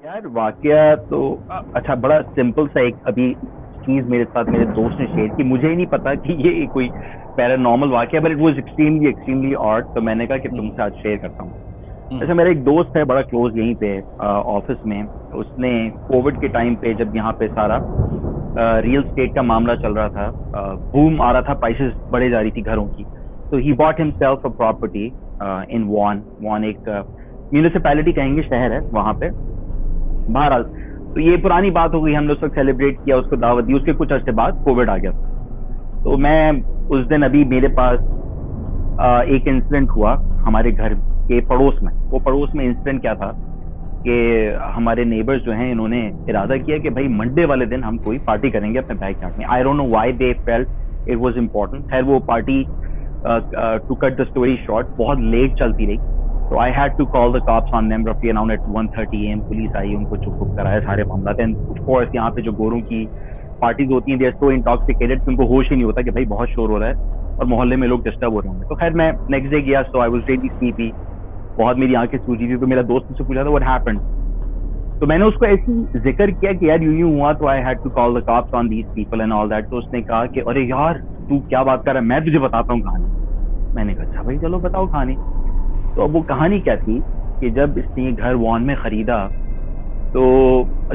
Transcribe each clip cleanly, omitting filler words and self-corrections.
यार वाकया तो अच्छा बड़ा सिंपल सा एक अभी चीज मेरे साथ मेरे दोस्त ने शेयर की। मुझे ही नहीं पता कि ये कोई पैरानॉर्मल वाकया, but it was extremely extremely odd, तो मैंने कहा कि हम्म। तुमसे आज शेयर करता हूँ। अच्छा, हम्म। मेरा एक दोस्त है बड़ा क्लोज यहीं पे ऑफिस में। उसने कोविड के टाइम पे जब यहाँ पे सारा रियल स्टेट का मामला चल रहा था, बूम आ रहा था, प्राइसेस बढ़े जा रही थी घरों की, तो he bought himself a property in Vaughan. Vaughan एक म्यूनिसिपैलिटी कहेंगे, शहर है वहां पे। बहरहाल, तो ये पुरानी बात हो गई, हम लोग सब सेलिब्रेट किया, उसको दावत दी। उसके कुछ अर्से बाद कोविड आ गया। तो मैं उस दिन अभी मेरे पास एक इंसिडेंट हुआ हमारे घर के पड़ोस में। वो पड़ोस में इंसिडेंट क्या था कि हमारे नेबर्स जो हैं, इन्होंने इरादा किया कि भाई मंडे वाले दिन हम कोई पार्टी करेंगे अपने बैकयार्ड में। I don't know why they felt it was important. खैर, वो party to cut the story short बहुत लेट चलती रही। तो I had to call the cops on them रफली अराउंड एट 1:30 AM। पुलिस आई, उनको चुप चुप कराया सारे मामला। देन ऑफ कोर्स यहाँ पे जो गोरों की पार्टीज होती हैं, दे आर सो इंटॉक्सिकेटेड कि उनको होश ही नहीं होता कि भाई बहुत शोर हो रहा है और मोहल्ले में लोग डिस्टर्ब हो रहे होंगे। तो खैर, मैं नेक्स्ट डे गया, सो आई वाज रियली स्लीपी, बहुत मेरी आंखें सूजी थी। तो मेरा दोस्त मुझसे पूछा था व्हाट हैपेंड। तो मैंने उसको ऐसी जिक्र किया कि यार यूं यूं हुआ, तो I had to call the cops on these people and all that. तो उसने कहा कि अरे यार, तू क्या बात कर रहा है, मैं तुझे बताता हूँ कहानी। मैंने कहा अच्छा भाई चलो बताओ कहानी। तो अब वो कहानी क्या थी कि जब इसने ये घर वॉन में खरीदा, तो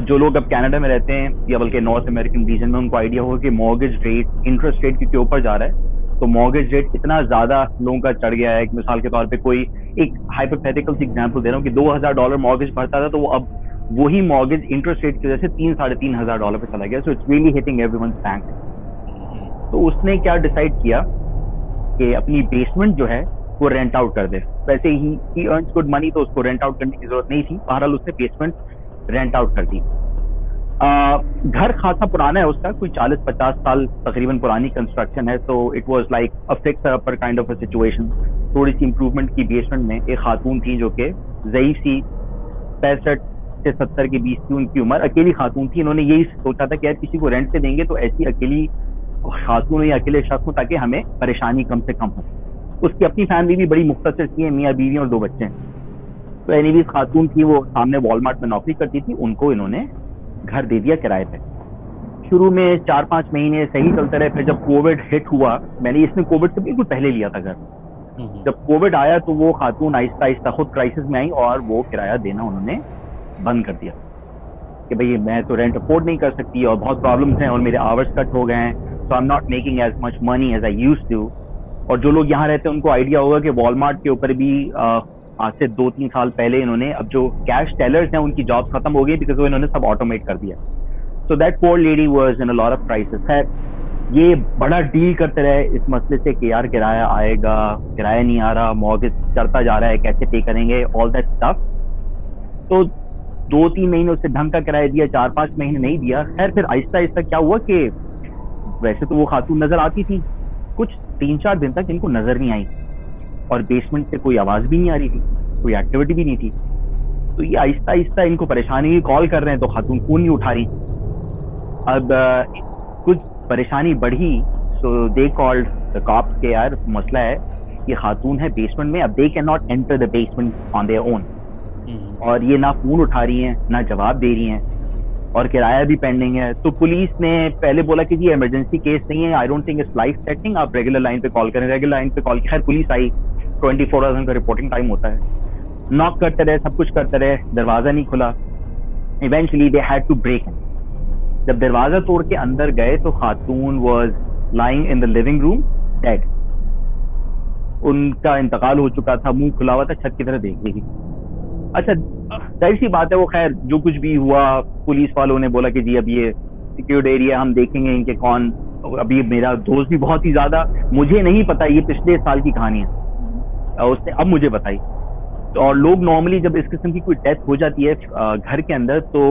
जो लोग अब कनाडा में रहते हैं या बल्कि नॉर्थ अमेरिकन रीजन में, उनको आइडिया होगा कि मॉर्गेज रेट, इंटरेस्ट रेट के ऊपर जा रहा है। तो मॉर्गेज रेट इतना ज्यादा लोगों का चढ़ गया है कि मिसाल के तौर पे कोई एक हाइपोथेटिकल सी एग्जांपल दे रहा हूँ कि $2,000 मॉर्गेज भरता था, तो वो अब वही मॉर्गेज इंटरेस्ट रेट की वजह से 3-3,500 पे चला गया। So it's really hitting everyone's bank. Hmm. तो उसने क्या डिसाइड किया कि अपनी बेसमेंट जो है वो रेंट आउट कर दे। वैसे ही अर्न्स गुड मनी, तो उसको रेंट आउट करने की जरूरत नहीं थी। बहरहाल उसने बेसमेंट रेंट आउट कर दी। घर खासा पुराना है उसका, कोई 40-50 साल तकरीबन पुरानी कंस्ट्रक्शन है। तो it was like a fix upper kind of a situation. थोड़ी सी इंप्रूवमेंट की। बेसमेंट में एक खातून थी जो कि ज़ईफ सी, 65 से 70 के बीच की उनकी उम्र, अकेली खातून थी। इन्होंने यही सोचा था कि यार किसी को रेंट पे देंगे तो ऐसी अकेली खातून या अकेले शख्स हो ताकि हमें परेशानी कम से कम हो। उसकी अपनी फैमिली भी बड़ी मुख्तसर थी, मियाँ बीवी और 2 बच्चे हैं। तो एनीवेज खातून थी, वो सामने वॉलमार्ट में नौकरी करती थी, उनको इन्होंने घर दे दिया किराए पे। शुरू में 4-5 महीने सही चलते रहे। फिर जब कोविड हिट हुआ, मैंने इसने कोविड से बिल्कुल पहले लिया था घर। हम्म। जब कोविड आया तो वो खातून आहिस्ता आहिस्ता खुद क्राइसिस में आई और वो किराया देना उन्होंने बंद कर दिया कि भाई मैं तो रेंट अफोर्ड नहीं कर सकती और बहुत प्रॉब्लम्स हैं और मेरे आवर्स कट हो गए हैं, so I am not making as much money as I used to. और जो लोग यहाँ रहते हैं उनको आइडिया होगा कि वॉलमार्ट के ऊपर भी आज से 2-3 साल पहले इन्होंने, अब जो कैश टेलर्स हैं उनकी जॉब खत्म हो गई बिकॉज वो इन्होंने सब ऑटोमेट कर दिया। So that poor lady was in a lot of crisis. है, ये बड़ा डील करते रहे इस मसले से कि यार किराया आएगा, किराया नहीं आ रहा, मॉर्गेज चढ़ता जा रहा है, कैसे पे करेंगे, ऑल दैट स्टफ। तो 2-3 महीने उससे ढंग का किराया दिया, 4-5 महीने नहीं दिया। खैर, फिर आहिस्ता आहिस्ता क्या हुआ कि वैसे तो वो खातून नजर आती थी, कुछ 3-4 दिन तक इनको नजर नहीं आई और बेसमेंट से कोई आवाज भी नहीं आ रही थी, कोई एक्टिविटी भी नहीं थी। तो ये आहिस्ता आहिस्ता इनको परेशानी की कॉल कर रहे हैं तो खातून फोन नहीं उठा रही। अब कुछ परेशानी बढ़ी, सो दे कॉल्ड द कॉप्स के यार मसला है, ये खातून है बेसमेंट में, अब they can not enter the basement on their own. Hmm. और ये ना फोन उठा रही हैं ना जवाब दे रही हैं और किराया भी पेंडिंग है। तो पुलिस ने पहले बोला कि जी इमरजेंसी केस नहीं है, I don't think it's life threatening, आप रेगुलर लाइन पे कॉल करें। रेगुलर लाइन पे कॉल की, खैर पुलिस आई, 24 आवर्स का रिपोर्टिंग टाइम होता है। नॉक करते रहे, सब कुछ करते रहे, दरवाजा नहीं खुला। Eventually they had to break in. जब दरवाजा तोड़ के अंदर गए तो खातून was lying in the living room dead. उनका इंतकाल हो चुका था, मुंह खुला हुआ था, छत की तरफ देख रही थी। अच्छा, जाहिर सी बात है, वो खैर जो कुछ भी हुआ, पुलिस वालों ने बोला कि जी अब ये सिक्योर्ड एरिया, हम देखेंगे इनके कौन। अभी मेरा दोस्त भी बहुत ही ज्यादा, मुझे नहीं पता, ये पिछले साल की कहानी है, उसने अब मुझे बताई। तो और लोग नॉर्मली जब इस किस्म की कोई डेथ हो जाती है घर के अंदर तो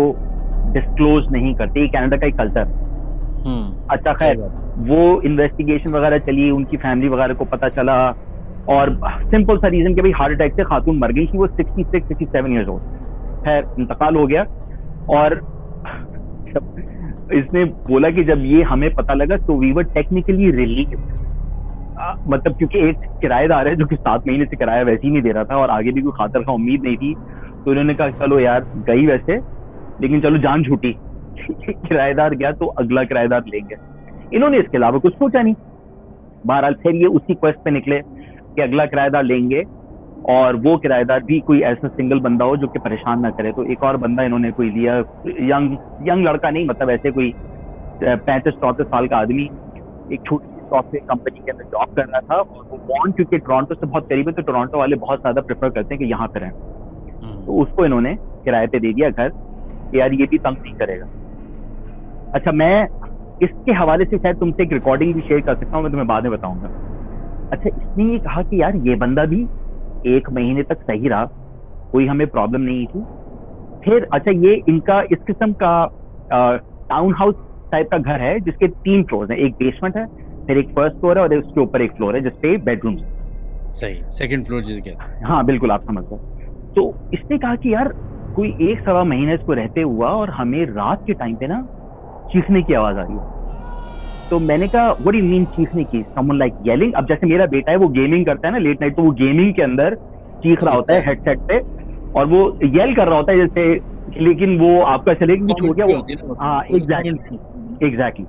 डिस्क्लोज नहीं करते, ये कनाडा का एक कल्चर। अच्छा सही खैर, बात। वो इन्वेस्टिगेशन वगैरह चली, उनकी फैमिली वगैरह को पता चला और सिंपल सा रीजन कि भाई हार्ट अटैक से खातून मर गई थी, वो 66-67 ईयर्स ओल्ड। खैर, इंतकाल हो गया। और इसने बोला कि जब ये हमें पता लगा तो वी वर टेक्निकली रिलीव। मतलब क्योंकि एक किराएदार है जो कि 7 महीने से किराया वैसे ही नहीं दे रहा था और आगे भी कोई खातर का उम्मीद नहीं थी, तो इन्होंने कहा चलो यार गई वैसे, लेकिन चलो जान छूटी। किराएदार गया तो अगला किराएदार लेंगे, इन्होंने इसके अलावा कुछ सोचा नहीं। बहरहाल फिर ये उसी क्वेस्ट पे निकले कि अगला किराएदार लेंगे, और वो किराएदार भी कोई ऐसा सिंगल बंदा हो जो कि परेशान ना करे। तो एक और बंदा इन्होंने कोई लिया, यंग लड़का नहीं, मतलब ऐसे कोई 35-34 साल का आदमी, एक छोटी सी सॉफ्टवेयर कंपनी के अंदर जॉब कर रहा था। और वो बॉन्ड क्योंकि टोरंटो से बहुत करीब है, तो टोरंटो वाले बहुत ज्यादा प्रेफर करते हैं कि यहाँ पे रहें। तो उसको इन्होंने किराए पे दे दिया घर कि यार ये भी तंग नहीं करेगा। अच्छा, मैं इसके हवाले से शायद तुमसे एक रिकॉर्डिंग भी शेयर कर सकता हूँ, मैं तुम्हें बाद में बताऊंगा। अच्छा, इसने ये कहा कि यार ये बंदा भी 1 महीने तक सही रहा, कोई हमें प्रॉब्लम नहीं थी। फिर अच्छा, ये इनका इस किस्म का टाउन हाउस टाइप का घर है जिसके 3 फ्लोर हैं, एक बेसमेंट है, फिर एक फर्स्ट फ्लोर है और उसके ऊपर एक फ्लोर है जिसपे बेडरूम। सही, सेकंड फ्लोर जिसे कहते हैं। हाँ बिल्कुल, आप समझ गए। तो इसने कहा कि यार कोई 1-1.25 महीने इसको रहते हुआ और हमें रात के टाइम पे ना चीखने की आवाज आ रही है। तो मैंने कहा व्हाट डू यू मीन चीखने की? Someone like yelling. अब जैसे मेरा बेटा है वो गेमिंग करता है ना लेट नाइट, तो वो गेमिंग के अंदर चीख रहा होता है हेडसेट पे और वो येल कर रहा होता है जैसे, लेकिन वो आपका चले कुछ हो गया वो। हाँ एग्जैक्टली।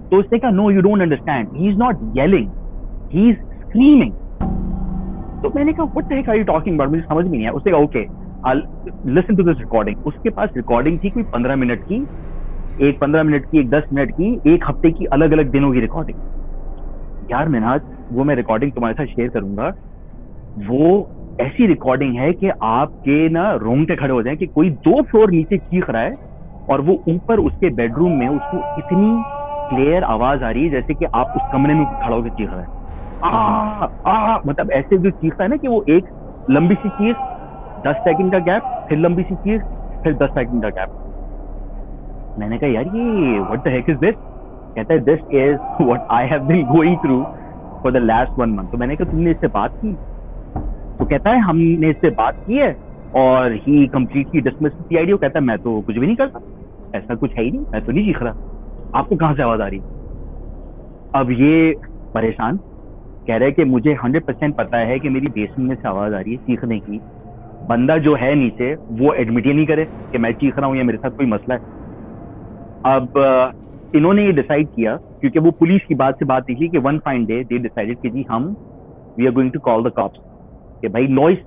तो उसने कहा no you don't understand, he is not yelling, he is screaming. तो मैंने कहा what the heck are you talking about, मुझे समझ में नहीं आया। उसने कहा okay I listen to this recording. उसके पास रिकॉर्डिंग थी कोई 15 मिनट की, एक 15 मिनट की, एक 10 मिनट की, एक हफ्ते की, अलग अलग दिनों की रिकॉर्डिंग। यार मिनहाज, वो मैं रिकॉर्डिंग तुम्हारे साथ शेयर करूंगा। वो ऐसी रिकॉर्डिंग है कि आपके ना रोंगटे खड़े हो जाएं कि कोई 2 फ्लोर नीचे चीख रहा है और वो ऊपर उसके बेडरूम में उसको इतनी क्लियर आवाज आ रही है जैसे कि आप उस कमरे में खड़ा होकर चीख रहा है। मतलब ऐसे जो चीखता है ना कि वो एक लंबी सी चीख, 10 सेकंड का गैप, फिर लंबी सी चीख, फिर 10 सेकंड का गैप। मैंने कहा यार ये what the heck is this? कहता है this is what I have been going through for the last 1 month. तो मैंने कहा तुमने इससे बात की? तो कहता है हमने इससे बात की है और ही कंप्लीटली डिसमिस द आइडिया। कहता है मैं तो कुछ भी नहीं करता, ऐसा कुछ है ही नहीं, मैं तो नहीं चीख रहा, आपको कहां से आवाज आ रही? अब ये परेशान कह रहे हैं कि मुझे 100% पता है कि मेरी बेसमेंट में से आवाज आ रही है चीखने की। बंदा जो है नीचे वो एडमिट ही नहीं करे कि मैं चीख रहा हूँ या मेरे साथ कोई मसला है। अब इन्होंने ये डिसाइड किया, क्योंकि वो पुलिस की बात से बात थी कि one fine day they decided कि जी हम we are going to call the cops कि भाई noise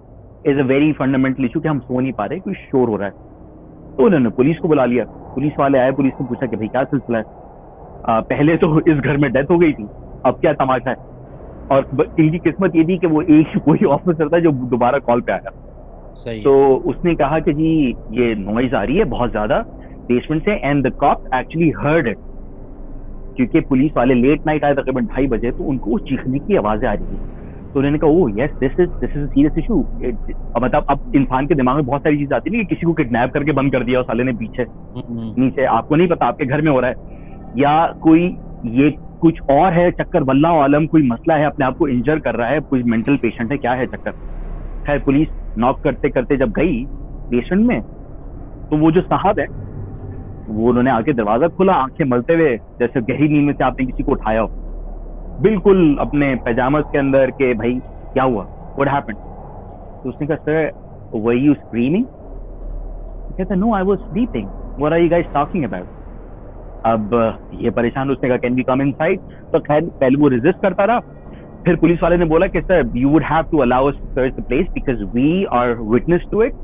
is a very fundamental issue कि हम सो नहीं पा रहे, कोई शोर हो रहा है। तो उन्होंने पुलिस को बुला लिया। पुलिस वाले आए, पुलिस ने पूछा कि भाई क्या सिलसिला है? पहले तो इस घर में डेथ हो गई थी, अब क्या तमाशा है? और इनकी किस्मत ये थी कि वो एक वही ऑफिसर था जो दोबारा कॉल पे आया। सही। तो उसने कहा कि जी ये नॉइज आ रही है बहुत ज्यादा बेसमेंट से, and the cops actually heard it, क्योंकि पुलिस वाले लेट नाइट आए तकरीबन 2:30 बजे, तो उनको चीखने की आवाजें आ रही थी। तो उन्होंने कहा oh yes this is a serious issue. मतलब अब इंसान के दिमाग में बहुत सारी चीज आती है, किसी को किडनैप करके बंद कर दिया और साले ने पीछे नीचे, आपको नहीं पता आपके घर में हो रहा है, या कोई ये कुछ और है चक्कर, वल्लाह आलम कोई मसला है, अपने आप को इंजर कर रहा है, कोई मेंटल पेशेंट है, क्या है चक्कर। खैर पुलिस नॉक करते करते जब गई पेशेंट में, तो वो जो साहब है वो उन्होंने आके दरवाजा खोला, आंखें मलते हुए जैसे गहरी नींद में से आपने किसी को उठाया हो, बिल्कुल अपने पैजामास के अंदर के भाई क्या हुआ, व्हाट हैपेंड? तो उसने कहा सर वर यू स्क्रीमिंग? कहता no I was sleeping, what are you guys talking about? अब ये परेशान, उसने कहा कैन वी कम इनसाइड? तो खैर पहले वो रेजिस्ट करता रहा, फिर पुलिस वाले ने बोला कि sir you would have to allow us to search the place because we are witness to it,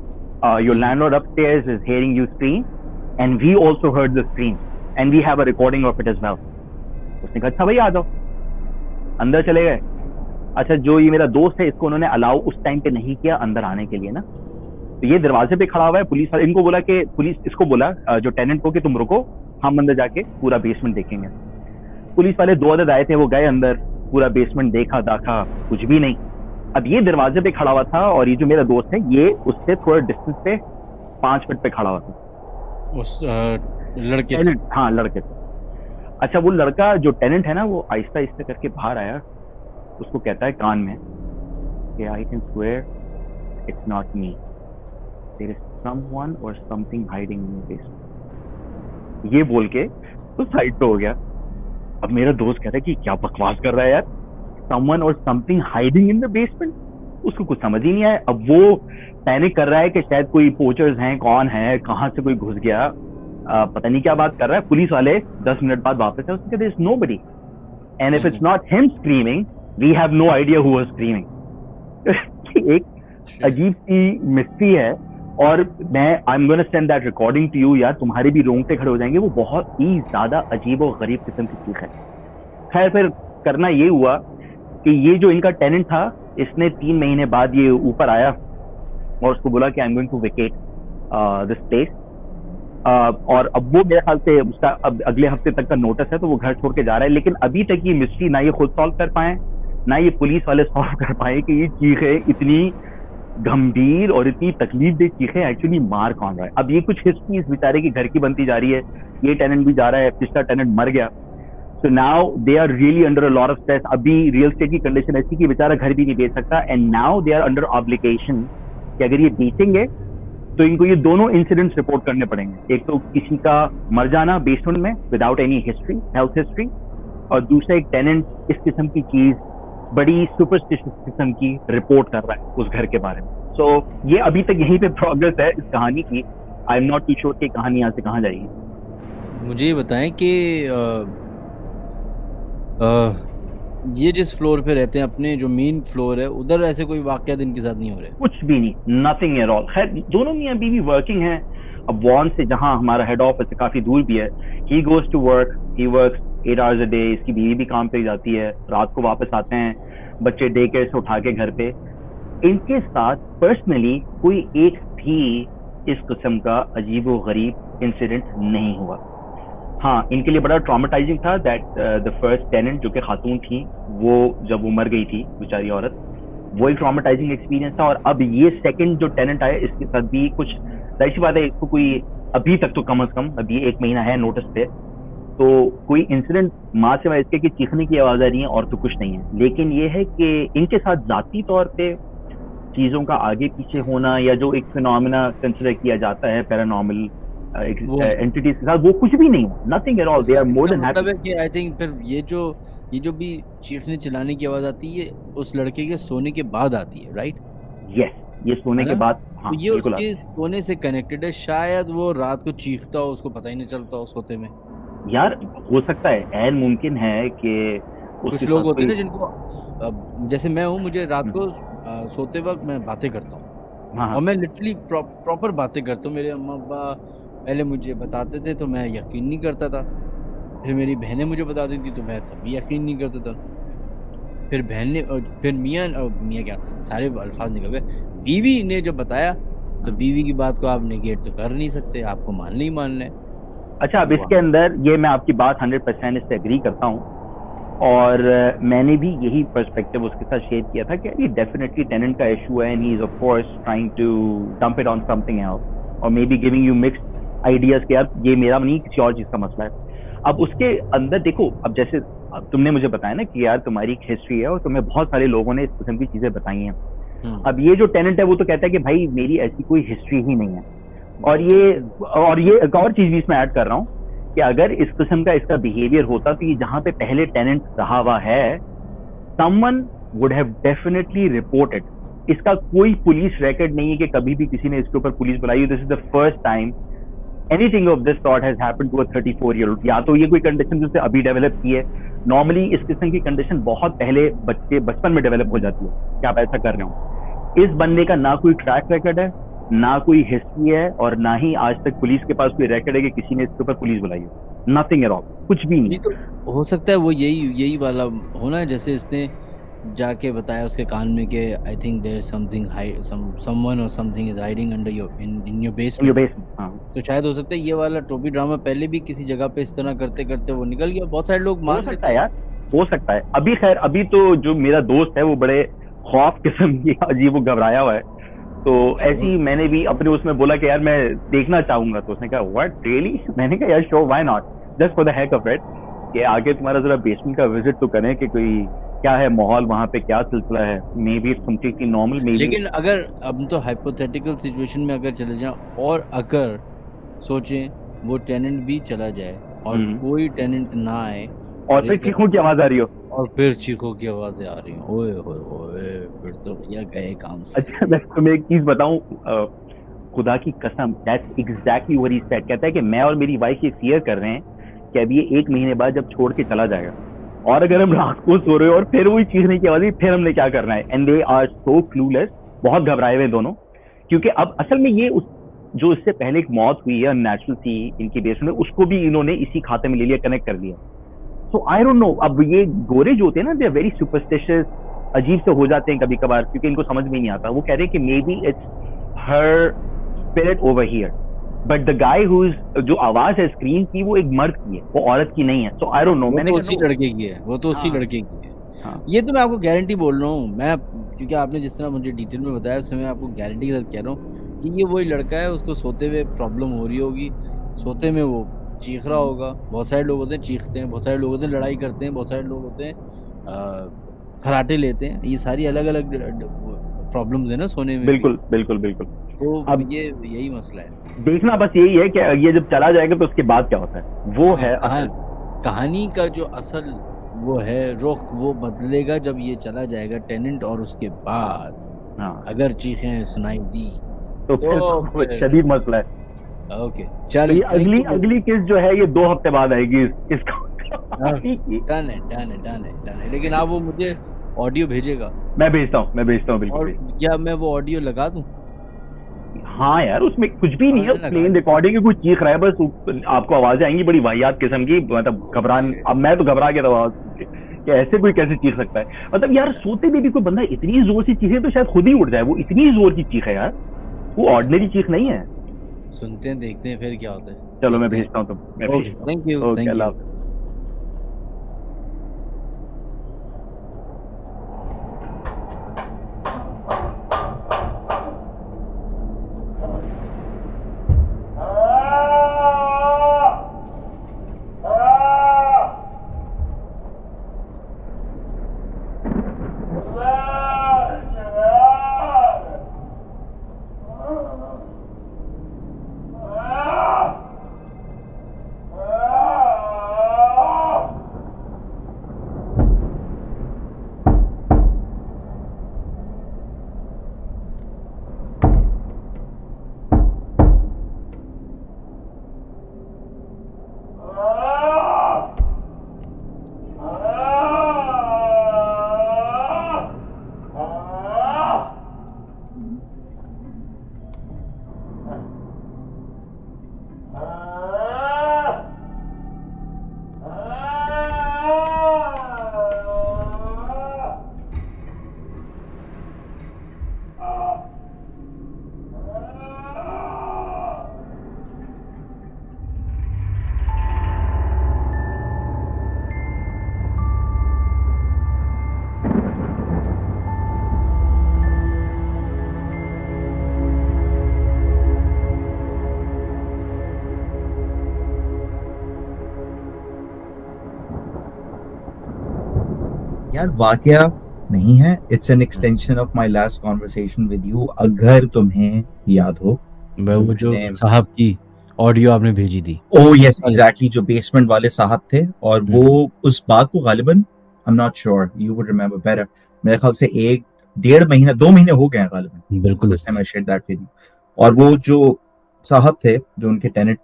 your landlord upstairs is hearing you scream and we also heard the scream and we have a recording of it as well. उसने कहा अच्छा भाई आ जाओ, अंदर चले गए। अच्छा, जो ये मेरा दोस्त है इसको उन्होंने अलाउ उस टाइम पे नहीं किया अंदर आने के लिए ना, तो ये दरवाजे पे खड़ा हुआ है। पुलिस वाले इनको बोला कि पुलिस इसको बोला जो टेनेंट को कि तुम रुको, हम अंदर जाके पूरा बेसमेंट देखेंगे। पुलिस वाले 2 अदद आए थे, वो गए अंदर, पूरा बेसमेंट देखा दाखा, कुछ भी नहीं। अब ये दरवाजे पे खड़ा हुआ था और ये जो मेरा दोस्त है ये उससे थोड़ा डिस्टेंस पे 5 फीट पे खड़ा हुआ था उस लड़के से। हाँ लड़के से। अच्छा, वो लड़का जो टेनेंट है ना वो आहिस्ता आहिस्ता करके बाहर आया, उसको कहता है कान में कि I can swear it's not me, there is someone और something hiding in your basement. ये बोल के तो साइड पे हो गया। अब मेरा दोस्त कहता है कि क्या बकवास कर रहा है यार, समवन और something hiding in the basement, उसको कुछ समझ ही नहीं आया। अब वो पैनिक कर रहा है कि शायद कोई पोचर्स हैं, कौन है, कहां से कोई घुस गया। पता नहीं क्या बात कर रहा है। पुलिस वाले 10 मिनट बाद वापस है, उसके there is nobody, and if it's not him screaming we have no idea who was screaming. एक अजीब सी मिस्ट्री है। और मैं I am gonna send that recording to you यार, तुम्हारे भी रोंगटे खड़े हो जाएंगे। वो बहुत ही ज्यादा अजीब और गरीब किस्म की चीज है। खैर फिर करना ये हुआ कि ये जो इनका टेनेंट था, इसने 3 महीने बाद ये ऊपर आया और उसको बोला कि I am going to vacate this place. और अब वो मेरे ख्याल से उसका अब अगले हफ्ते तक का नोटिस है, तो वो घर छोड़ के जा रहा है। लेकिन अभी तक ये मिस्ट्री ना ये खुद सॉल्व कर पाए, ना ये पुलिस वाले सॉल्व कर पाए कि ये चीखें इतनी गंभीर और इतनी तकलीफ दे चीखें एक्चुअली मार कौन रहा है। अब ये कुछ हिस्ट्री इस बेचारे की घर की बनती जा रही है। ये टेनेंट भी जा रहा है, पिछला टेनेंट मर गया, so now they are really under a lot of stress. अभी रियल एस्टेट की कंडीशन ऐसी कि बेचारा घर भी नहीं बेच सकता, and now they are under obligation कि अगर ये बेचेंगे तो इनको ये दोनों इंसिडेंट्स रिपोर्ट करने पड़ेंगे। एक तो किसी का मर जाना बेसमेंट में without any history, health history, और दूसरा एक टेनेंट इस किस्म की चीज बड़ी सुपरस्टिशियस किस्म की रिपोर्ट कर रहा है उस घर के बारे में। सो ये अभी तक यहीं पे प्रोग्रेस है इस कहानी की। I am not too sure कि कहानी यहाँ से कहाँ जाएगी। मुझे ये बताएं कि ये जिस फ्लोर पे रहते हैं, अपने जो मेन फ्लोर है, उधर ऐसे कोई वाकया इनके साथ नहीं हो रहे? कुछ भी नहीं, नथिंग एट ऑल। खैर दोनों मियां बीवी वर्किंग हैं। अब वॉन से, जहां हमारा हेड ऑफिस से काफी दूर भी है, he goes to work, he works 8 hours a day. इसकी बीवी भी काम पे जाती है, रात को वापस आते हैं बच्चे डे केयर से उठा के घर पे। इनके साथ पर्सनली कोई एक भी इस किस्म का अजीब व गरीब इंसिडेंट नहीं हुआ। हाँ, इनके लिए बड़ा ट्रॉमेटाइजिंग था दैट द फर्स्ट टेनेंट जो कि खातून थी, वो जब वो मर गई थी बेचारी औरत, वो एक ट्रॉमेटाइजिंग एक्सपीरियंस था। और अब ये सेकंड जो टेनेंट आया, इसके साथ भी कुछ, जाहिर सी बात है, इसको कोई अभी तक तो कम से कम, अभी 1 महीना है नोटिस पे, तो कोई इंसिडेंट माँ से इसके कि चीखने की आवाज आ रही है और तो कुछ नहीं है। लेकिन ये है कि इनके साथ जाती तौर पे चीजों का आगे पीछे होना, या जो एक फिनोमेना कंसिडर किया जाता है पैरानॉर्मल एंटिटीज के साथ, वो कुछ भी नहीं हुआ। Nothing at all, they are more than happy. I think फिर ये जो भी चीखने चिल्लाने की आवाज आती है, उस लड़के के सोने के बाद आती है, राइट? यस, ये सोने के बाद। हाँ, तो ये उसके सोने से कनेक्टेड है। शायद वो रात को चीखता हो, उसको पता ही नहीं चलता हो सोते में। यार हो सकता है, ऐन मुमकिन है कि कुछ लोग होते हैं ना जिनको, जैसे मैं हूँ, मुझे रात को सोते वक्त मैं बातें करता हूँ, और मैं लिटरली प्रॉपर बातें करता हूँ। मेरे अम्मा अब्बा पहले मुझे बताते थे तो मैं यकीन नहीं करता था, फिर मेरी बहनें मुझे बताती थी तो मैं तभी यकीन नहीं करता था, फिर बहन ने, फिर मियाँ क्या, सारे अल्फाज निकल गए, बीवी ने जब बताया तो बीवी की बात को आप नेगेट तो कर नहीं सकते, आपको मानना ही मानना है। अच्छा, अब इसके अंदर ये मैं आपकी बात 100% इससे एग्री करता हूँ, और मैंने भी यही पर्सपेक्टिव उसके साथ शेयर किया था कि ये डेफिनेटली टेनेंट का इशू है, and he is of course trying to dump it on something else, और may be giving you mixed ideas कि यार ये मेरा नहीं, किसी और चीज का मसला है। अब उसके अंदर देखो, अब जैसे तुमने मुझे बताया ना कि यार तुम्हारी एक हिस्ट्री है और तुम्हें बहुत सारे लोगों ने इस किस्म की चीजें बताई हैं। अब ये जो टेनेंट है वो तो कहता है कि भाई मेरी ऐसी कोई हिस्ट्री ही नहीं है। और ये एक और चीज भी इसमें ऐड कर रहा हूँ कि अगर इस किस्म का इसका बिहेवियर होता तो ये जहां पे पहले टेनेंट रहा हुआ है, someone would have definitely reported. इसका कोई पुलिस रिकॉर्ड नहीं है कि कभी भी किसी ने इसके ऊपर पुलिस बुलाई। This is the first time anything of this sort has happened to a 34-year-old। या तो ये कोई कंडीशन जिससे अभी डेवलप की है, नॉर्मली इस किस्म की कंडीशन बहुत पहले बचपन में डेवलप हो जाती है कि आप ऐसा कर रहे हो। इस बंदे का ना कोई ट्रैक रिकॉर्ड है, ना कोई हिस्ट्री है, और ना ही आज तक पुलिस के पास कोई रिकॉर्ड है कि किसी ने इसके ऊपर पुलिस बुलाई है। नथिंग एट ऑल, कुछ भी नहीं। तो हो सकता है वो यही वाला होना है, जैसे इसने जाके बताया उसके कान में कि I think there is something someone और something is hiding under your in your basement. तो शायद हो सकता है ये वाला टोपी ड्रामा पहले भी किसी जगह पे इस तरह करते करते वो निकल गया। बहुत सारे लोग मान सकता है यार, हो सकता है। अभी खैर, अभी तो जो मेरा दोस्त है वो बड़े खौफ किस्म की अजीब, वो घबराया हुआ है, तो ऐसी मैंने भी अपने उसमें बोला कि यार मैं देखना चाहूंगा। तो उसने कहा व्हाट रियली? मैंने कहा यार sure, why not, just for the heck of it, कि आगे तुम्हारा जरा बेसमेंट का विजिट तो करें कि कोई क्या है माहौल वहां पे, क्या सिलसिला है। May be it's completely normal, may be. लेकिन अगर अब तो हाइपोथेटिकल सिचुएशन में अगर चले जाएं, और अगर सोचें वो टेनेंट भी चला जाए और कोई टेनेंट ना आए, और फिर चीखों की आवाज आ रही हो, और फिर चीखों की आवाजें आ रही हो, ओए होए होए, फिर तो भैया गए काम से। अच्छा मैं तुम्हें एक चीज बताऊं, खुदा की कसम, that's exactly what he said. कहता है कि मैं और मेरी वाइफ ये फियर कर रहे हैं कि अब ये 1 महीने बाद जब छोड़ के चला जाएगा, और अगर हम रात को सो रहे हो और फिर वही चीखने की आवाज, फिर हमने क्या करना है। And they are so clueless, बहुत घबराए हुए दोनों, क्योंकि अब असल में ये जो इससे पहले एक मौत हुई है नेचुरल थी इनकी बेस में, उसको भी इन्होंने इसी खाते में ले लिया, कनेक्ट कर दिया। सो आई डोंट नो, अब ये गोरे जो होते हैं ना, दे आर वेरी सुपरस्टिशियस, अजीब से हो जाते हैं कभी कभार, क्योंकि इनको समझ में नहीं आता। वो कह रहे हैं कि may B it's her spirit over here, but the guy who is, जो आवाज है स्क्रीन की, वो एक मर्द की है, वो औरत की नहीं है। सो आई डोंट नो, मैंने उसी लड़के की है, वो तो उसी लड़के की है। ये तो मैं आपको गारंटी बोल रहा हूँ मैं, क्योंकि आपने जिस तरह मुझे डिटेल में बताया, उससे मैं आपको गारंटी के साथ कह रहा हूँ कि ये वही लड़का है। उसको सोते हुए प्रॉब्लम हो रही होगी, सोते में वो चीख रहा होगा। बहुत सारे लोग होते हैं चीखते हैं, बहुत सारे लोग होते हैं लड़ाई करते हैं, बहुत सारे लोग होते हैं खराटे लेते हैं। ये सारी अलग अलग प्रॉब्लम्स है ना सोने में। बिल्कुल बिल्कुल बिल्कुल। तो अब ये यही मसला है। देखना बस यही है कि ये जब चला जाएगा तो उसके बाद क्या होता है, वो है कहानी का जो असल वो है रुख, वो बदलेगा जब ये चला जाएगा टेनेंट, और उसके बाद अगर चीखें सुनाई दी तो फिर शदीद मसला है। ओके चलिए, अगली केस जो है ये 2 हफ्ते बाद आएगी इसका। डन है। लेकिन आप वो मुझे ऑडियो भेजेगा? मैं भेजता हूँ बिल्कुल। और क्या मैं वो ऑडियो लगा दूं? हाँ यार, उसमें कुछ भी नहीं है, प्लेन रिकॉर्डिंग है, कुछ चीख रहा है बस, आपको आवाजें आएंगी बड़ी वाहियात किस्म की, मतलब घबरान। अब मैं तो घबरा गया था आवाज कि ऐसे कोई कैसे चीख सकता है। मतलब यार सोते में भी कोई बंदा इतनी जोर से चीखे तो शायद खुद ही उठ जाए, वो इतनी जोर की चीख है यार, वो ऑर्डिनरी चीख नहीं है। सुनते हैं, देखते हैं फिर क्या होता है। चलो मैं भेजता हूँ, थैंक यू। यार वाकया नहीं है, it's an extension of my last conversation with you. अगर तुम्हें याद हो, वो जो साहब की ऑडियो आपने भेजी थी। ओह यस एग्जैक्टली, जो बेसमेंट वाले साहब थे, और वो उस बात को गालिबन, I am not sure, you would remember better, मेरे ख्याल से 1-1.5 महीना 2 महीने हो गए हैं गालिबन। बिल्कुल, I share that with you. और वो जो साहब थे, जो उनके टेनेंट,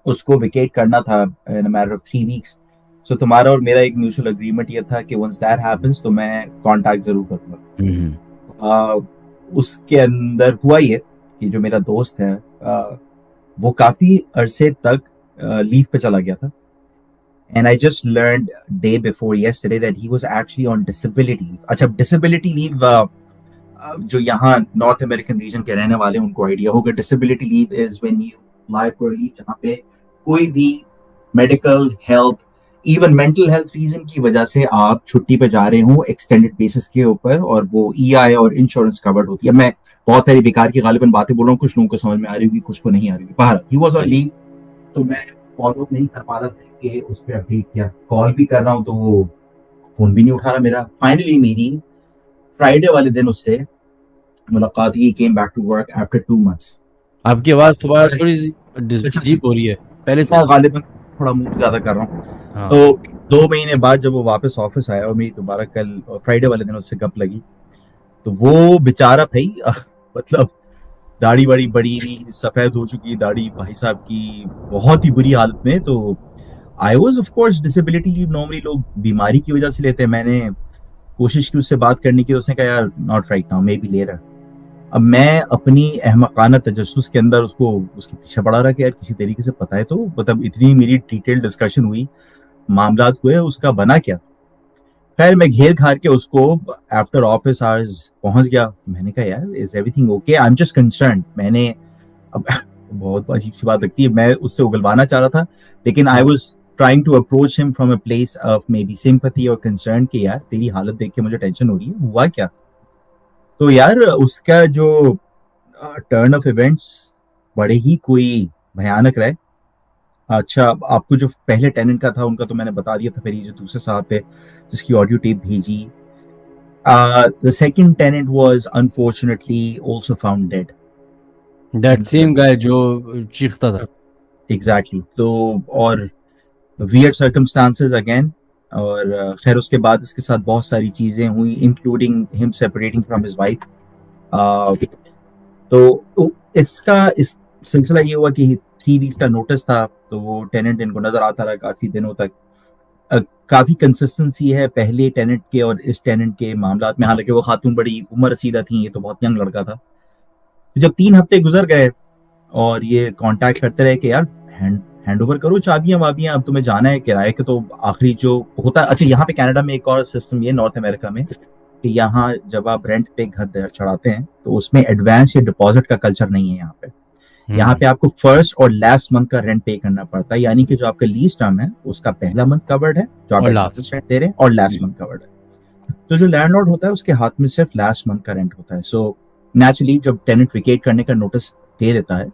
उसको विकेट करना था इन अ मैटर ऑफ 3 वीक्स। सो तुम्हारा और मेरा एक म्यूचुअल एग्रीमेंट ये था कि वंस दैट हैपेंस तो मैं कांटेक्ट जरूर करूंगा। उसके अंदर हुआ ये कि जो मेरा दोस्त है वो काफी अरसे तक लीव पे चला गया था, and I just learned day before yesterday that he was actually on disability. अच्छा, डिसेबिलिटी लीव जो यहाँ नॉर्थ अमेरिकन रीजन के रहने वाले हैं उनको आइडिया होगा। Disability leave is when you apply for leave जहाँ पे कोई भी medical, health, even mental health reason की वजह से आप छुट्टी पे जा रहे हो एक्सटेंडेड बेसिस के ऊपर, और वो ईआई और इंश्योरेंस कवर्ड होती है। मैं बहुत सारी बेकार की गालिबन बातें बोल रहा हूँ, कुछ लोगों को समझ में आ रही होगी, कुछ को नहीं आ रही होगी। बाहर ही वाज ऑन लीव, तो मैं फॉलो नहीं कर पा रहा था कि उस पर अपडेट किया, कॉल भी कर रहा हूँ तो वो फोन भी नहीं उठा रहा मेरा। फाइनली मेरी फ्राइडे वाले दिन उससे मुलाकात हुई, came back to work after 2 months। आपकी आवाज थोड़ी सी अजीब हो रही है, पहले से गालिबन थोड़ा मूव ज्यादा कर रहा हूँ। तो 2 महीने बाद जब वो वापस ऑफिस आया और मेरी दोबारा कल फ्राइडे वाले दिन उससे गप लगी, तो वो बेचारा भाई मतलब दाढ़ी वाड़ी बड़ी हुई, सफेद हो चुकी दाढ़ी भाई साहब की, बहुत ही बुरी हालत में। तो I was of course disability leave normally लोग बीमारी की वजह से लेते हैं। मैंने कोशिश की उससे बात करने की, उसने कहा यार not right now, maybe later. अब मैं अपनी अहमकाना तजस्सुस के अंदर उसको उसके पीछे पड़ा रहा कि यार किसी तरीके से पता है तो, मतलब इतनी मेरी डिटेल डिस्कशन हुई, मामला हुए, उसका बना क्या। खैर मैं घेर घार के उसको आफ्टर ऑफिस आवर्स पहुंच गया। मैंने कहा यार is everything okay, I am just concern. मैंने अब बहुत अजीब सी बात लगती है, मैं उससे उगलवाना चाह रहा था, लेकिन I was trying to approach him from a place of maybe sympathy और कंसर्न कि यार तेरी हालत देख के मुझे टेंशन हो रही है, हुआ क्या। तो यार उसका जो टर्न ऑफ इवेंट्स बड़े ही कोई भयानक रहे। अच्छा, आपको जो पहले टेनेंट का था उनका तो मैंने बता दिया था, फिर ये जो दूसरे साहब थे जिसकी ऑडियो टेप भेजी, the second tenant was unfortunately also found dead. That same guy जो चीखता था। एग्जैक्टली तो, और वियर्ड सर्कमस्टांसेस अगेन। और खैर उसके बाद इसके साथ बहुत सारी चीजें हुई, including him separating from his wife. तो इसका इस सिलसिला ये हुआ कि 3 वीक्स का नोटिस था, तो वो टेनेंट इनको नजर आता रहा काफी दिनों तक। काफी कंसिस्टेंसी है पहले टेनेंट के और इस टेनेंट के मामला में, हालांकि वो खातून बड़ी उम्र रसीदा थी, ये तो बहुत यंग लड़का था। जब 3 हफ्ते गुजर गए और ये कांटेक्ट करते रहे कि यार हैंड ओवर करो चाबियां वाबियां, अब तुम्हें जाना है किराए के। तो आखिरी जो होता है, अच्छा यहाँ पे कनाडा में एक और सिस्टम ये, नॉर्थ अमेरिका में, कि यहाँ जब आप रेंट पे घर चढ़ाते हैं तो उसमें एडवांस या डिपॉजिट का कल्चर नहीं है यहाँ पे। यहाँ पे आपको फर्स्ट और लास्ट मंथ का रेंट पे करना पड़ता है, यानी कि जो आपका लीज टर्म है उसका पहला मंथ कवर्ड है जो आप एडवांस रेंट दे रहे हैं, और लास्ट मंथ कवर्ड है। तो जो लैंडलॉर्ड होता है उसके हाथ में सिर्फ लास्ट मंथ का रेंट होता है। सो नेचुरली जब टेनेंट वेकेट करने का नोटिस दे देता है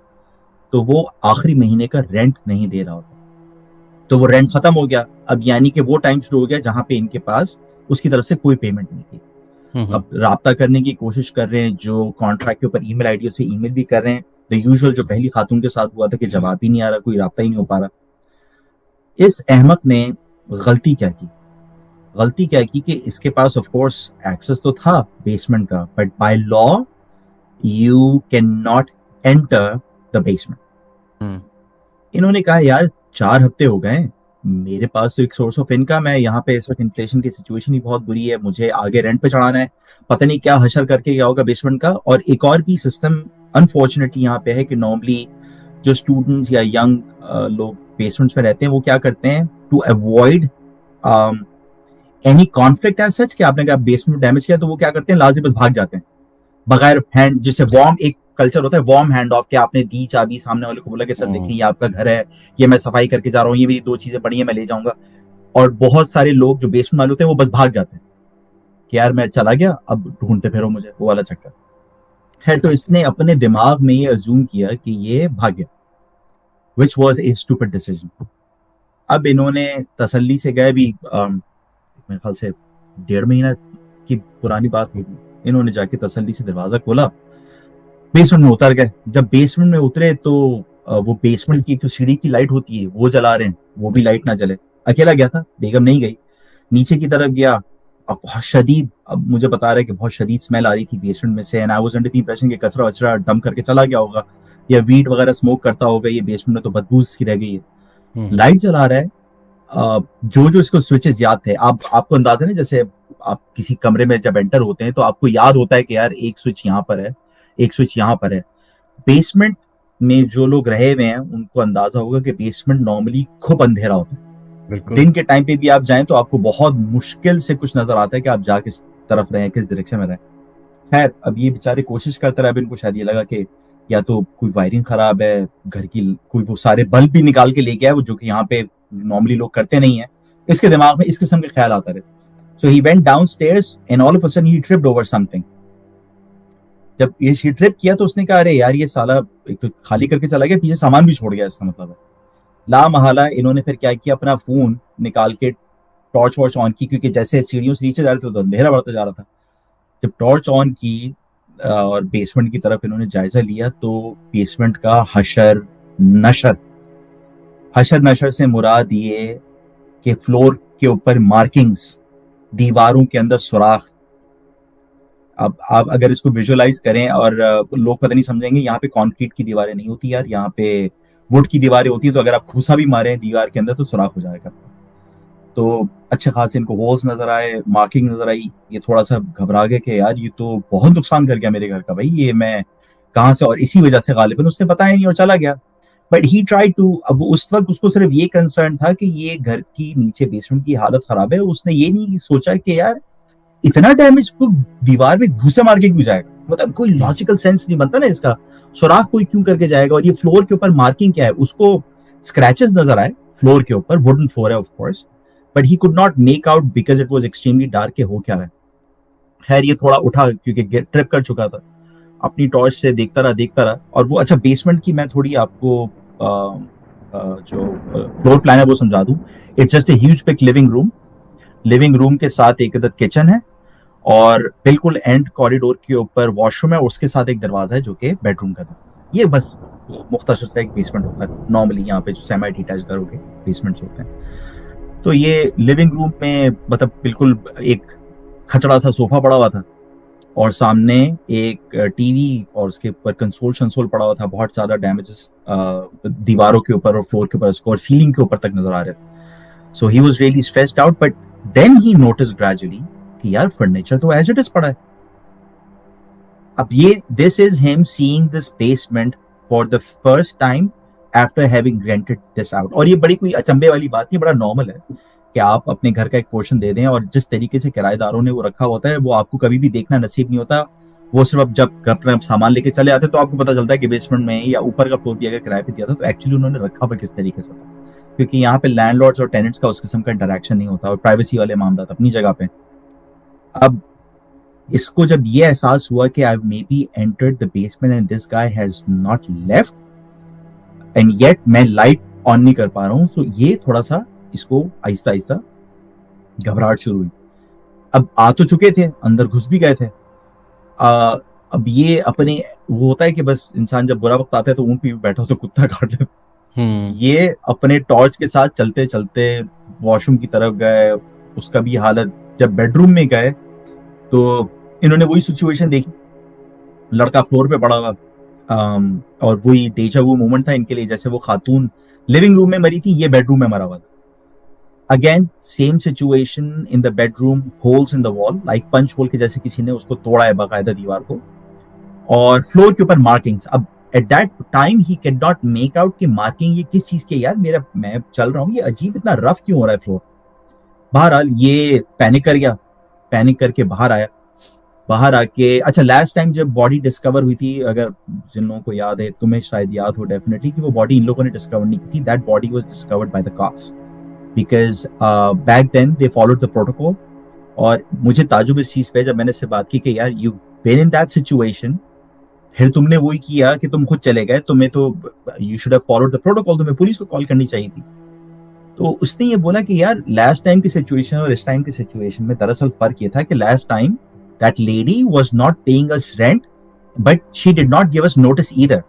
तो वो आखिरी महीने का रेंट नहीं दे रहा होता, तो वो रेंट खत्म हो गया। अब यानी कि वो टाइम शुरू हो गया जहां पे इनके पास उसकी तरफ से कोई पेमेंट नहीं थी। अब राब्ता करने की कोशिश कर रहे हैं, जो कॉन्ट्रैक्ट के ऊपर ईमेल आईडी से ईमेल भी कर रहे हैं, द यूजुअल जो पहली खातून के साथ हुआ था कि जवाब ही नहीं आ रहा, कोई राब्ता ही नहीं हो पा रहा। इस अहमक ने गलती क्या की, गलती क्या की कि इसके पास ऑफ कोर्स एक्सेस तो था बेसमेंट का, but by law you can not enter the basement. इन्होंने कहा यार 4 हफ्ते हो गए, मेरे पास तो एक सोर्स ऑफ इनकम है, यहाँ पे इस वक्त इन्फ्लेशन की सिचुएशन ही बहुत बुरी है, मुझे आगे रेंट पे चढ़ाना है, पता नहीं क्या हशर करके क्या होगा बेसमेंट का। और एक और भी सिस्टम अनफॉर्चुनेटली यहाँ पे है कि नॉर्मली जो स्टूडेंट्स या यंग लोग बेसमेंट्स में रहते हैं वो क्या करते हैं to avoid any conflict as such, कि आपने कहा बेसमेंट डैमेज किया तो वो क्या करते हैं लाजमी बस भाग जाते हैं बगैर हैंड, जिससे वार्म एक कल्चर होता है वार्म हैंड ऑफ, के आपने दी चाबी सामने वाले को बोला कि सर देखिए ये आपका घर है, ये मैं सफाई करके जा रहा हूँ, ये मेरी 2 चीजें पड़ी है मैं ले जाऊंगा। और बहुत सारे लोग जो बेसमेंट वाले होते हैं वो बस भाग जाते हैं कि यार मैं चला गया अब ढूंढते फिरो मुझे, वो वाला चक्कर है। तो इसने अपने दिमाग में ये अज्यूम किया कि ये भाग गया, which was a stupid decision. अब इन्होंने तसल्ली से गए भी, मेरे ख्याल से 1.5 महीना की पुरानी बात होगी, इन्होंने जाके तसल्ली से दरवाजा खोला, बेसमेंट में उतर गए। जब बेसमेंट में उतरे तो वो बेसमेंट की जो सीढ़ी की लाइट होती है वो जला रहे हैं, वो भी लाइट ना जले। अकेला गया था, बेगम नहीं गई। नीचे की तरफ गया, अब बहुत शदीद, अब मुझे बता रहे हैं कि बहुत शदीद स्मेल आ रही थी बेसमेंट में से, and I was under the impression कि कचरा वचरा डंप करके चला गया होगा या वीड वगैरह स्मोक करता होगा ये बेसमेंट में, तो बदबू सी रह गई है। लाइट जला रहा है, जो इसको स्विचेस याद थे, आपको अंदाजा नहीं, जैसे आप किसी कमरे में जब एंटर होते हैं तो आपको याद होता है कि यार एक स्विच यहाँ पर है, एक स्विच यहाँ पर है। बेसमेंट में जो लोग रहे हुए हैं उनको अंदाजा होगा कि बेसमेंट नॉर्मली खूब अंधेरा होता है, दिन के टाइम पे भी आप जाएं तो आपको बहुत मुश्किल से कुछ नजर आता है कि आप जा किस तरफ रहे, किस डायरेक्शन में रहे। खैर अब ये बेचारे कोशिश करते रहे, अब इनको शायद ये लगा कि या तो कोई वायरिंग खराब है घर की, कोई वो सारे बल्ब भी निकाल के ले गया है जो कि यहाँ पे नॉर्मली लोग करते नहीं है, इसके दिमाग में इस किस्म के ख्याल आता रहे। So he went downstairs and all of a sudden he tripped over something. जब ये ट्रिप किया तो उसने कहा अरे यार ये साला एक तो खाली करके चला गया, पीछे सामान भी छोड़ गया, इसका मतलब है। ला महाला इन्होंने फिर क्या किया, अपना फोन निकाल के टॉर्च वॉर्च ऑन की, क्योंकि जैसे सीढ़ियों से नीचे जा रहे थे तो अंधेरा बढ़ता जा रहा था। जब टॉर्च ऑन की और बेसमेंट की तरफ इन्होंने जायजा लिया तो बेसमेंट का हशर नशर से मुराद ये कि फ्लोर के ऊपर मार्किंग्स, दीवारों के अंदर सुराख, अब आप अगर इसको विजुअलाइज करें, और लोग पता नहीं समझेंगे, यहाँ पे कंक्रीट की दीवारें नहीं होती यार, यहाँ पे वुड की दीवारें होती है, तो अगर आप घुसा भी मारे दीवार के अंदर तो सुराख हो जाएगा। तो अच्छे खासे इनको होल्स नजर आए, मार्किंग नजर आई। ये थोड़ा सा घबरा गए कि यार ये तो बहुत नुकसान कर गया मेरे घर का, भाई ये मैं कहाँ से, और इसी वजह से गालिबन उसने बताया नहीं और चला गया। बट ही ट्राई टू, अब उस वक्त उसको सिर्फ ये कंसर्न था कि ये घर की नीचे बेसमेंट की हालत खराब है, उसने ये नहीं सोचा कि यार इतना डैमेज को दीवार में घुसे मार के क्यों जाएगा, मतलब कोई लॉजिकल सेंस नहीं बनता ना इसका, सुराख कोई क्यों करके जाएगा। और ये फ्लोर के ऊपर मार्किंग क्या है, उसको स्क्रैचेस नजर आए फ्लोर के ऊपर, वुडन फ्लोर है of course, but he could not make out because it was extremely dark के हो क्या रहा है। खैर ये थोड़ा उठा क्योंकि ट्रिप कर चुका था, अपनी टॉर्च से देखता रहा। और वो अच्छा बेसमेंट की मैं थोड़ी आपको जो फ्लोर प्लान है वो समझा दूं। It's just a huge big living room के साथ एक इधर किचन है, और बिल्कुल एंड कॉरिडोर के ऊपर वॉशरूम है, उसके साथ एक दरवाजा है जो कि बेडरूम का था। ये बस मुख्तसर से एक बेसमेंट होता है नॉर्मली, यहाँ पे जो सेमी डिटैच घर हो गए बेसमेंट्स होते हैं। तो ये लिविंग रूम में मतलब बिल्कुल एक खचड़ा सा सोफा पड़ा हुआ था, और सामने एक टीवी और उसके ऊपर कंसोल पड़ा हुआ था। बहुत ज्यादा डैमेजेस दीवारों के ऊपर और फ्लोर के ऊपर और सीलिंग के ऊपर तक नजर आ रहे थे। So he was really stressed out, but then he notice gradually कि यार फर्नीचर तो एज इट इज पड़ा है। अब ये this is him seeing this basement for the first time after having rented this out. और ये बड़ी कोई अचंभे वाली बात नहीं, बड़ा नॉर्मल है कि आप अपने घर का एक पोर्शन दे दें, और जिस तरीके से किराएदारों ने वो रखा होता है वो आपको कभी भी देखना नसीब नहीं होता। वो सिर्फ जब अपना सामान लेके चले आते तो आपको पता चलता है कि बेसमेंट में या ऊपर का फ्लोर भी अगर किराए पे दिया था तो एक्चुअली उन्होंने रखा हुआ किस तरीके से था, क्योंकि यहाँ पे लैंडलॉर्ड्स और टेनेंट्स का उस किस्म का इंटरेक्शन नहीं होता, और प्राइवेसी वाले मामला अपनी जगह पे। अब इसको जब ये एहसास हुआ कि I may be entered the basement and this guy has not left and yet मैं लाइट ऑन नहीं कर पा रहा हूँ, तो ये थोड़ा सा इसको आहिस्ता आहिस्ता घबराहट शुरू हुई। अब आ तो चुके थे, अंदर घुस भी गए थे। अब ये अपने, वो होता है कि बस इंसान जब बुरा वक्त आता है तो ऊंट पे बैठा हो तो कुत्ता काट दे। ये अपने टॉर्च के साथ चलते चलते वॉशरूम की तरफ गए, उसका भी हालत, जब बेडरूम में गए तो इन्होंने वही सिचुएशन देखी, लड़का फ्लोर पे पड़ा हुआ, और वही डेजा वू मोमेंट था इनके लिए, जैसे वो खातून लिविंग रूम में मरी थी, ये बेडरूम में मरा हुआ था। Again same situation in the bedroom, holes in the wall like punch hole के जैसे किसी ने उसको तोड़ा है बाकायदा दीवार को, और फ्लोर के ऊपर मार्किंग्स। अब at that time he can not make out कि मार्किंग ये किस चीज की, यार मेरा मैं चल रहा हूँ ये अजीब इतना रफ क्यों हो रहा है फ्लोर। बहरहाल ये पैनिक कर गया, पैनिक करके बाहर आया। बाहर आके अच्छा लास्ट टाइम जब बॉडी डिस्कवर हुई थी, अगर जिन लोगों को याद है, तुम्हें शायद याद हो डेफिनेटली, कि वो बॉडी इन लोगों ने डिस्कवर नहीं की थी। That body was discovered by the cops because back then they followed the protocol. और मुझे ताजुब इस चीज पे जब मैंने इससे बात की कि यार you been in that situation, फिर तुमने वही किया कि तुम खुद चले गए, तुम्हें तो you should have followed the protocol, तुम्हें पुलिस को कॉल करनी चाहिए थी। तो उसने ये बोला कि यार लास्ट टाइम की सिचुएशन और इस टाइम की सिचुएशन में दरअसल फर्क ये था कि last time that lady was not paying us rent but she did not give us notice either.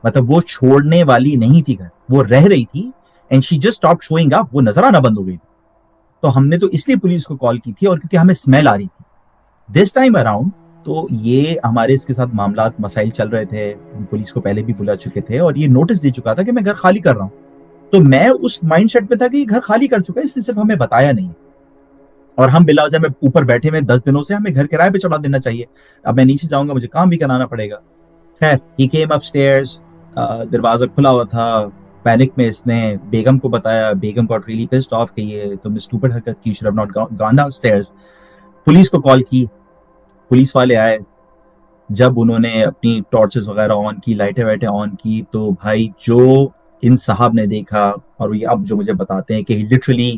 मतलब वो छोड़ने वाली नहीं थी घर, वो रह रही थी and she just stopped showing up, वो नजर आना बंद हो गई। तो हमने तो इसलिए पुलिस को कॉल की थी और क्योंकि हमें स्मेल आ रही थी। दिस टाइम अराउंड तो ये हमारे इसके साथ मामला मसाइल चल रहे थे, पुलिस को पहले भी बुला चुके थे और ये नोटिस दे चुका था कि मैं घर खाली कर रहा हूँ। तो मैं उस माइंडसेट पे था कि घर खाली कर चुका है, इसने सिर्फ हमें बताया नहीं, और हम बिला वजह में ऊपर बैठे हुए 10 दिनों से, हमें घर किराए पे चढ़ा देना चाहिए। अब मैं नीचे जाऊंगा, मुझे काम भी कराना पड़ेगा। खैर ही केम अपस्टेयर्स, दरवाजा खुला हुआ था। पैनिक में इसने बेगम को बताया, बेगम गॉट रियली पिस्ड ऑफ कि ये तुमने स्टूपिड हरकत की, should have not gone downstairs. Police को कॉल की, पुलिस वाले आए। जब उन्होंने अपनी टॉर्चेस वगैरह ऑन की, लाइटें वाइटें ऑन की, तो भाई जो इन साहब ने देखा और ये अब जो मुझे बताते हैं कि ही लिटरली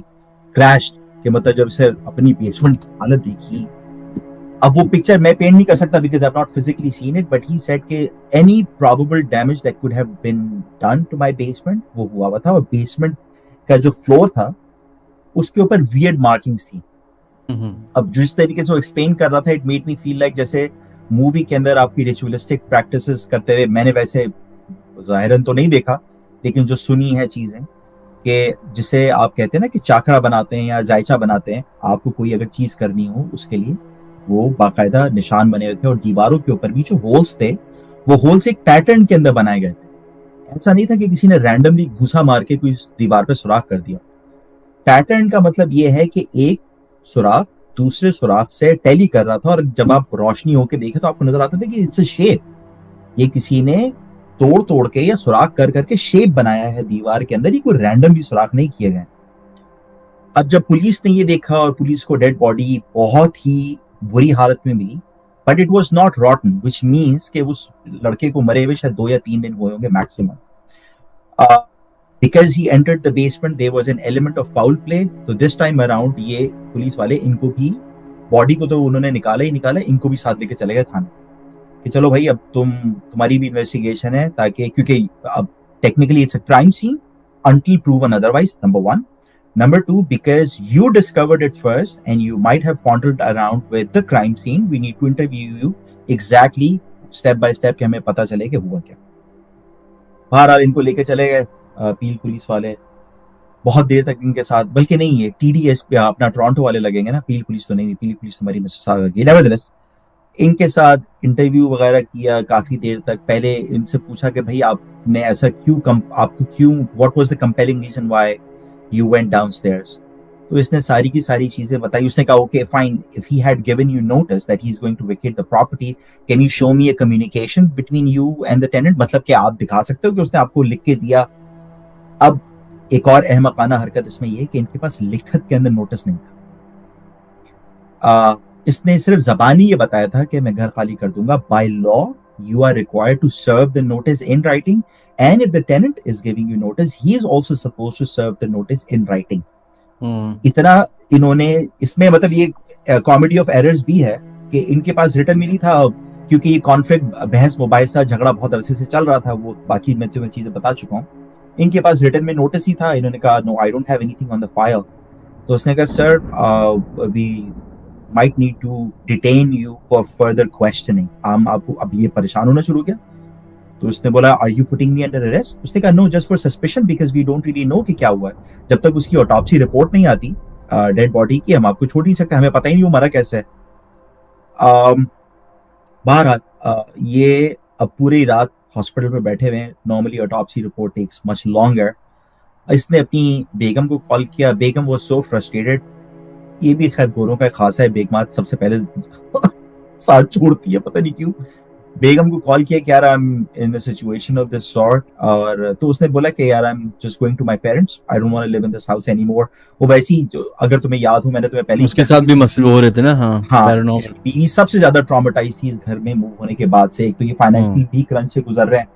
क्रैश्ड, कि मतलब जब से अपनी बेसमेंट की हालत देखी, अब वो पिक्चर मैं पेंट नहीं कर सकता because I have not physically seen it, but he said कि any probable damage that could have been done to my basement वो हुआ हुआ था। और बेसमेंट का जो फ्लोर था उसके ऊपर वियर्ड मार्किंग्स थी। अब जिस तरीके से वो एक्सप्लेन कर रहा था, it made me feel like जैसे मूवी के अंदर आपकी रिचुअलिस्टिक प्रैक्टिसेस करते हुए, मैंने वैसे जाहिरन तो नहीं देखा लेकिन जो सुनी है चीजें, कि जिसे आप कहते हैं ना कि चाकरा बनाते हैं या जायचा बनाते हैं, आपको कोई अगर चीज करनी हो उसके लिए, वो बाकायदा निशान बने हुए थे और दीवारों के ऊपर भी जो होल्स थे वो होल्स एक पैटर्न के अंदर बनाए गए थे। ऐसा नहीं था कि किसी ने रैंडमली घुसा मार के कोई दीवार पे सुराख कर दिया। पैटर्न का मतलब ये है कि एक सुराख दूसरे सुराख से टैली कर रहा था और जब आप रोशनी होके देखे तो आपको नजर आता था कि इट्स अ शेप, ये किसी ने तोड़ तोड़ के या सुराख कर करके शेप बनाया है दीवार के अंदर, ये कोई रैंडम भी सुराख नहीं किए गए। अब जब पुलिस ने ये देखा और पुलिस को डेड बॉडी बहुत ही बुरी हालत में मिली, but it was not rotten, which means कि उस लड़के को मरे हुए शायद 2 या 3 दिन हुए होंगे maximum. Because he entered the basement, there was an element of foul play. तो this time around ये पुलिस वाले इनको भी, बॉडी को तो उन्होंने निकाला ही निकाला, इनको भी साथ लेके चले गए थाने कि चलो भाई अब तुम्हारी भी इन्वेस्टिगेशन है, ताकि क्योंकि अब technically it's a crime scene until proven otherwise, number 1. Number 2, because you discovered it first and you might have wandered around with the crime scene, we need to interview you exactly step by step कि हमें पता चले कि हुआ क्या। बहरहाल इनको लेके चले गए पील पुलिस वाले, बहुत देर तक इनके साथ, बल्कि नहीं है TDS पे अपना टोरंटो वाले लगेंगे ना, पील पुलिस तो नहीं, पील पुलिस हमारी मिसिसागा की। नेवरदलेस इनके साथ इंटरव्यू वगैरह किया काफी देर तक। पहले इनसे पूछा कि भाई आपने ऐसा आपको क्यों, what was the compelling reason why you went downstairs. तो इसने सारी की सारी चीजें बताई। उसने कहा okay fine, if he had given you notice that he is going to vacate the property, can you show me a communication between you and the tenant, मतलब कि आप दिखा सकते हो कि उसने आपको लिख के दिया। अब एक और अहमकाना हरकत इसमें यह कि इनके पास लिखत के अंदर नोटिस नहीं था। इसने सिर्फ जबानी ये बताया था कि मैं घर खाली कर दूंगा। By law you are required to serve the notice in writing, and if the tenant is giving you notice he is also supposed to serve the notice in writing. इतना इन्होंने इसमें, मतलब ये कॉमेडी ऑफ एरर्स भी है कि इनके पास return मिली था, क्योंकि ये कॉन्फ्लिक्ट, बहस मुबाहिसा, झगड़ा बहुत अरसे से चल रहा था, वो बाकी मैं चीजें बता चुका हूँ। इनके पास रिटर्न में नोटिस ही था। इन्होंने कहा no I don't have anything on the file. तो उसने कहा sir we might need to detain you for further questioning, हम आपको, अब ये परेशान होना शुरू किया। तो उसने बोला are you putting me under arrest. उसने कहा no, just for suspicion because we don't really know कि क्या हुआ है। जब तक उसकी ऑटोप्सी रिपोर्ट नहीं आती डेड बॉडी की, हम आपको छोड़ नहीं सकते, हमें पता ही नहीं वो मरा कैसे है। बहरहाल ये अब पूरी रात हॉस्पिटल में बैठे हुए हैं। Normally autopsy report takes much longer. इसने अपनी बेगम को कॉल किया। बेगम वाज सो फ्रस्ट्रेटेड। ये भी खैर गोरों का खासा है, बेगमात सबसे पहले साथ छोड़ती है, पता नहीं क्यों। बेगम को कॉल किया कि यार I am in a situation of this sort, और तो उसने बोला कि यार I am just going to my parents, I don't want to live in this house anymore. वो वैसी, जो अगर तुम्हें याद हो, मैंने तुम्हें पहले उसके साथ भी मसले हो रहे थे ना। हाँ, बीवी सबसे ज्यादा ट्रॉमेटाइज थी इस घर में मूव होने के बाद से। एक तो ये फाइनेंशियल भी क्रंच से गुजर रहे हैं।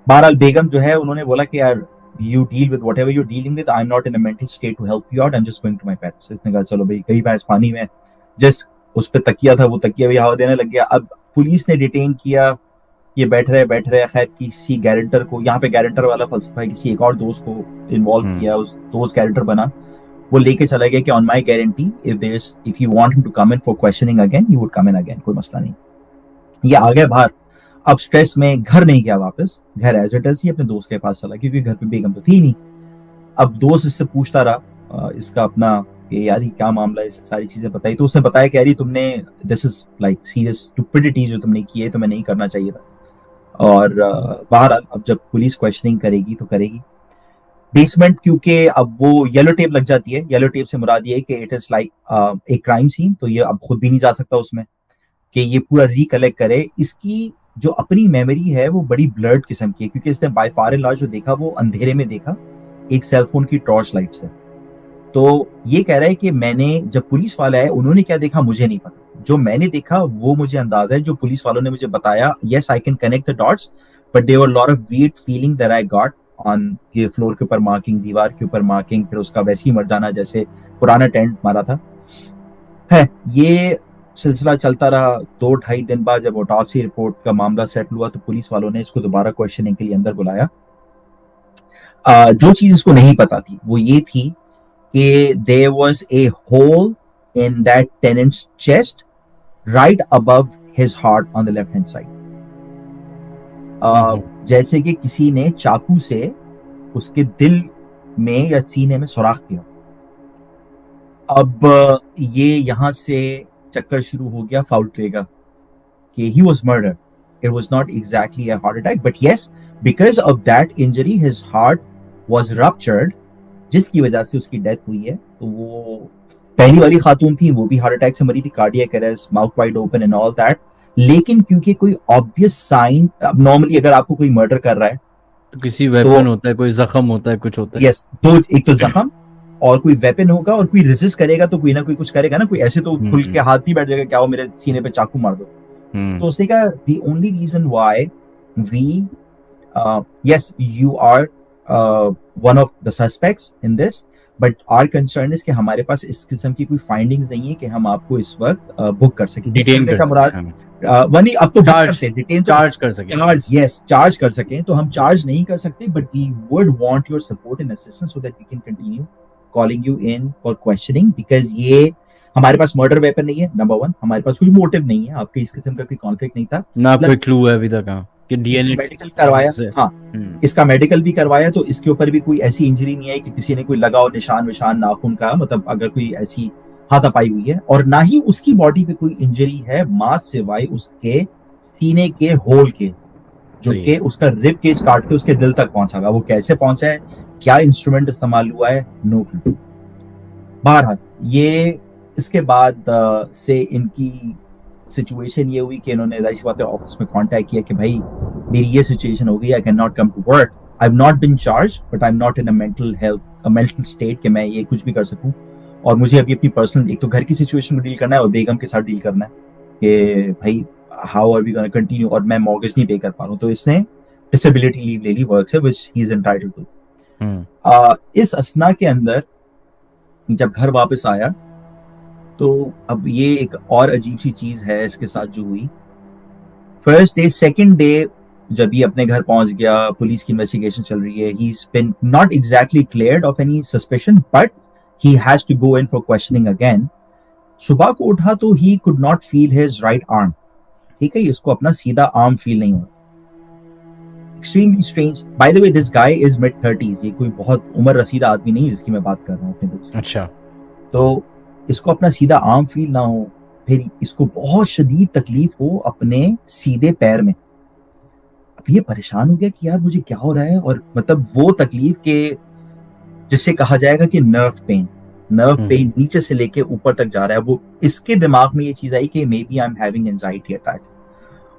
बहरहाल बेगम जो है, उन्होंने बोला कि यार you deal with whatever you're dealing with, I'm not in a mental state to help you out, I'm just going to my parents। इसने कहा चलो भाई, कई भैंस पानी में, जिस उस पे तकिया था वो तकिया भी हवा देने लग गया। अब पुलिस ने डिटेन किया, ये बैठ रहे। खैर किसी गारंटर को, यहाँ पे गारंटर वाला फलसफा है, किसी एक और दोस्त को इन्वॉल्व किया, उस दोस्त गारंटर बना, वो लेके चला गया कि on my guarantee if you want him to come in for questioning again, he would come in again, कोई मसला नहीं। ये आ गया बाहर। अब स्ट्रेस में घर नहीं गया वापस, घर एज इट इज ही अपने दोस्त के पास चला, क्योंकि घर पे बेगम तो थी नहीं। अब दोस्त इससे पूछता रहा इसका अपना कि यार ये क्या मामला है, इससे सारी चीजें बताई। तो उसने बताया कि यार तुमने, this is like serious stupidity जो तुमने की है, तुम्हें नहीं करना चाहिए था। और बहरहाल अब जब पुलिस क्वेश्चनिंग करेगी तो करेगी। बेसमेंट, क्योंकि अब वो येलो टेप लग जाती है, येलो टेप से मुराद ये है कि इट इज लाइक एक क्राइम सीन, तो ये अब खुद भी नहीं जा सकता उसमें कि ये पूरा रिकलेक्ट करे। इसकी जो अपनी मेमोरी है वो बड़ी ब्लर्ड किस्म की है, क्योंकि इसने बाय फार एंड लार्ज जो देखा वो अंधेरे में देखा, एक सेलफोन की टॉर्च लाइट से। तो ये कह रहा है कि मैंने, जब पुलिस वाला है, उन्होंने क्या देखा मुझे नहीं पता, जो मैंने देखा वो मुझे अंदाजा है, जो पुलिस वालों ने मुझे बताया, yes I can connect the dots, but there were lot of weird feeling that I got on के फ्लोर के ऊपर मार्किंग, दीवार के ऊपर मार्किंग, फिर उसका वैसे ही मर जाना जैसे पुराना टेंट मारा था। है ये सिलसिला चलता रहा। 2-2.5 दिन बाद जब ऑटोप्सी रिपोर्ट का मामला सेटल हुआ, तो पुलिस वालों ने इसको दोबारा क्वेश्चनिंग के लिए अंदर बुलाया। जो चीज इसको नहीं पता थी वो ये थी कि there was a hole in that tenant's chest right above his heart on the left hand side, जैसे कि किसी ने चाकू से उसके दिल में या सीने में सुराख किया। अब ये यहां से चक्कर शुरू हो गया फाउल प्ले का कि he was murdered. It was not exactly a heart attack, but yes, because of that injury, his heart was ruptured, जिसकी वजह से उसकी डेथ हुई है. तो वो पहली वाली खातून थी, वो भी हार्ट अटैक से मरी थी, cardiac arrest, mouth wide open and all that. लेकिन क्योंकि कोई ऑब्वियस साइन, अब नॉर्मली अगर आपको कोई मर्डर कर रहा है तो किसी वेपन होता है, कोई जख्म होता है, कुछ होता है. यस, दो, एक तो जख्म और कोई वेपन होगा, और कोई रेजिस्ट करेगा तो कोई ना कोई कुछ करेगा ना. कोई ऐसे तो खुल के हाथ नहीं बैठ जाएगा, क्या हो मेरे सीने पे चाकू मार दो. तो उसने कहा the only reason why we yes you are one of the suspects in this, but our concern is कि हमारे पास इस किस्म की कोई फाइंडिंग्स नहीं है कि हम आपको इस वक्त बुक कर सकें, डिटेन कर सकें. वही अब तो चार्ज कर सकें, चार्ज कर सकें. तो हम चार्ज नहीं कर सकते, but we would want your support and assistance so that we can continue calling you in for questioning, because ये हमारे पास मर्डर वेपन नहीं है, नंबर 1. हमारे पास कोई मोटिव नहीं है, आपके इस किस्म का कोई कॉन्फ्लिक्ट नहीं था ना, कोई क्लू है अभी तक कि डीएनए मेडिकल करवाया. हाँ, इसका मेडिकल भी करवाया, तो इसके ऊपर भी कोई ऐसी इंजरी नहीं आई कि किसी ने कोई लगाओ निशान विशान नाखून का, मतलब अगर कोई ऐसी हाथापाई हुई है. और ना ही उसकी बॉडी पे कोई इंजरी है मास सिवाय उसके सीने के होल के, जो कि उसका रिब केज काट के उसके दिल तक पहुंचा. वो कैसे पहुंचा है, क्या इंस्ट्रूमेंट इस्तेमाल हुआ है, नो क्लू. बहरहाल ये इसके बाद से इनकी सिचुएशन ये हुई कि इन्होंने जाहिर सी बात है ऑफिस में कांटेक्ट किया कि भाई मेरी ये सिचुएशन हो गई, I can not come to work, I have not been charge, but I am not in a mental state कि मैं ये कुछ भी कर सकूं. और मुझे अभी अपनी पर्सनल, एक तो घर की सिचुएशन को डील करना है और बेगम के साथ डील करना है कि भाई how are we gonna continue, और मैं मॉर्गेज नहीं पे कर पा रहा हूं. तो इसने डिसेबिलिटी लीव ले ली वर्क से, which he is entitled to. इस असना के अंदर जब घर वापस आया तो अब ये एक और अजीब सी चीज है इसके साथ जो हुई. फर्स्ट डे, सेकंड डे जब ये अपने घर पहुंच गया, पुलिस की इन्वेस्टिगेशन चल रही है, he is been not exactly cleared of any suspicion, but he has to go in for questioning again. सुबह को उठा तो he could not feel his right arm. ठीक है, इसको अपना सीधा आर्म फील नहीं हुआ. Extremely strange. By the way this guy is mid 30s. ये कोई बहुत उम्र रसीदा आदमी नहीं जिसकी मैं बात कर रहा हूँ अपने दोस्त. अच्छा. तो इसको अपना सीधा आर्म फील ना हो, फिर इसको बहुत शदीद तकलीफ हो अपने सीधे पैर में. अब ये परेशान हो गया कि यार मुझे क्या हो रहा है, और मतलब वो तकलीफ के जिसे कहा जाएगा कि नर्व पेन नीचे से लेके ऊपर तक जा रहा है. वो इसके दिमाग में ये चीज आई कि may be I am having anxiety attack.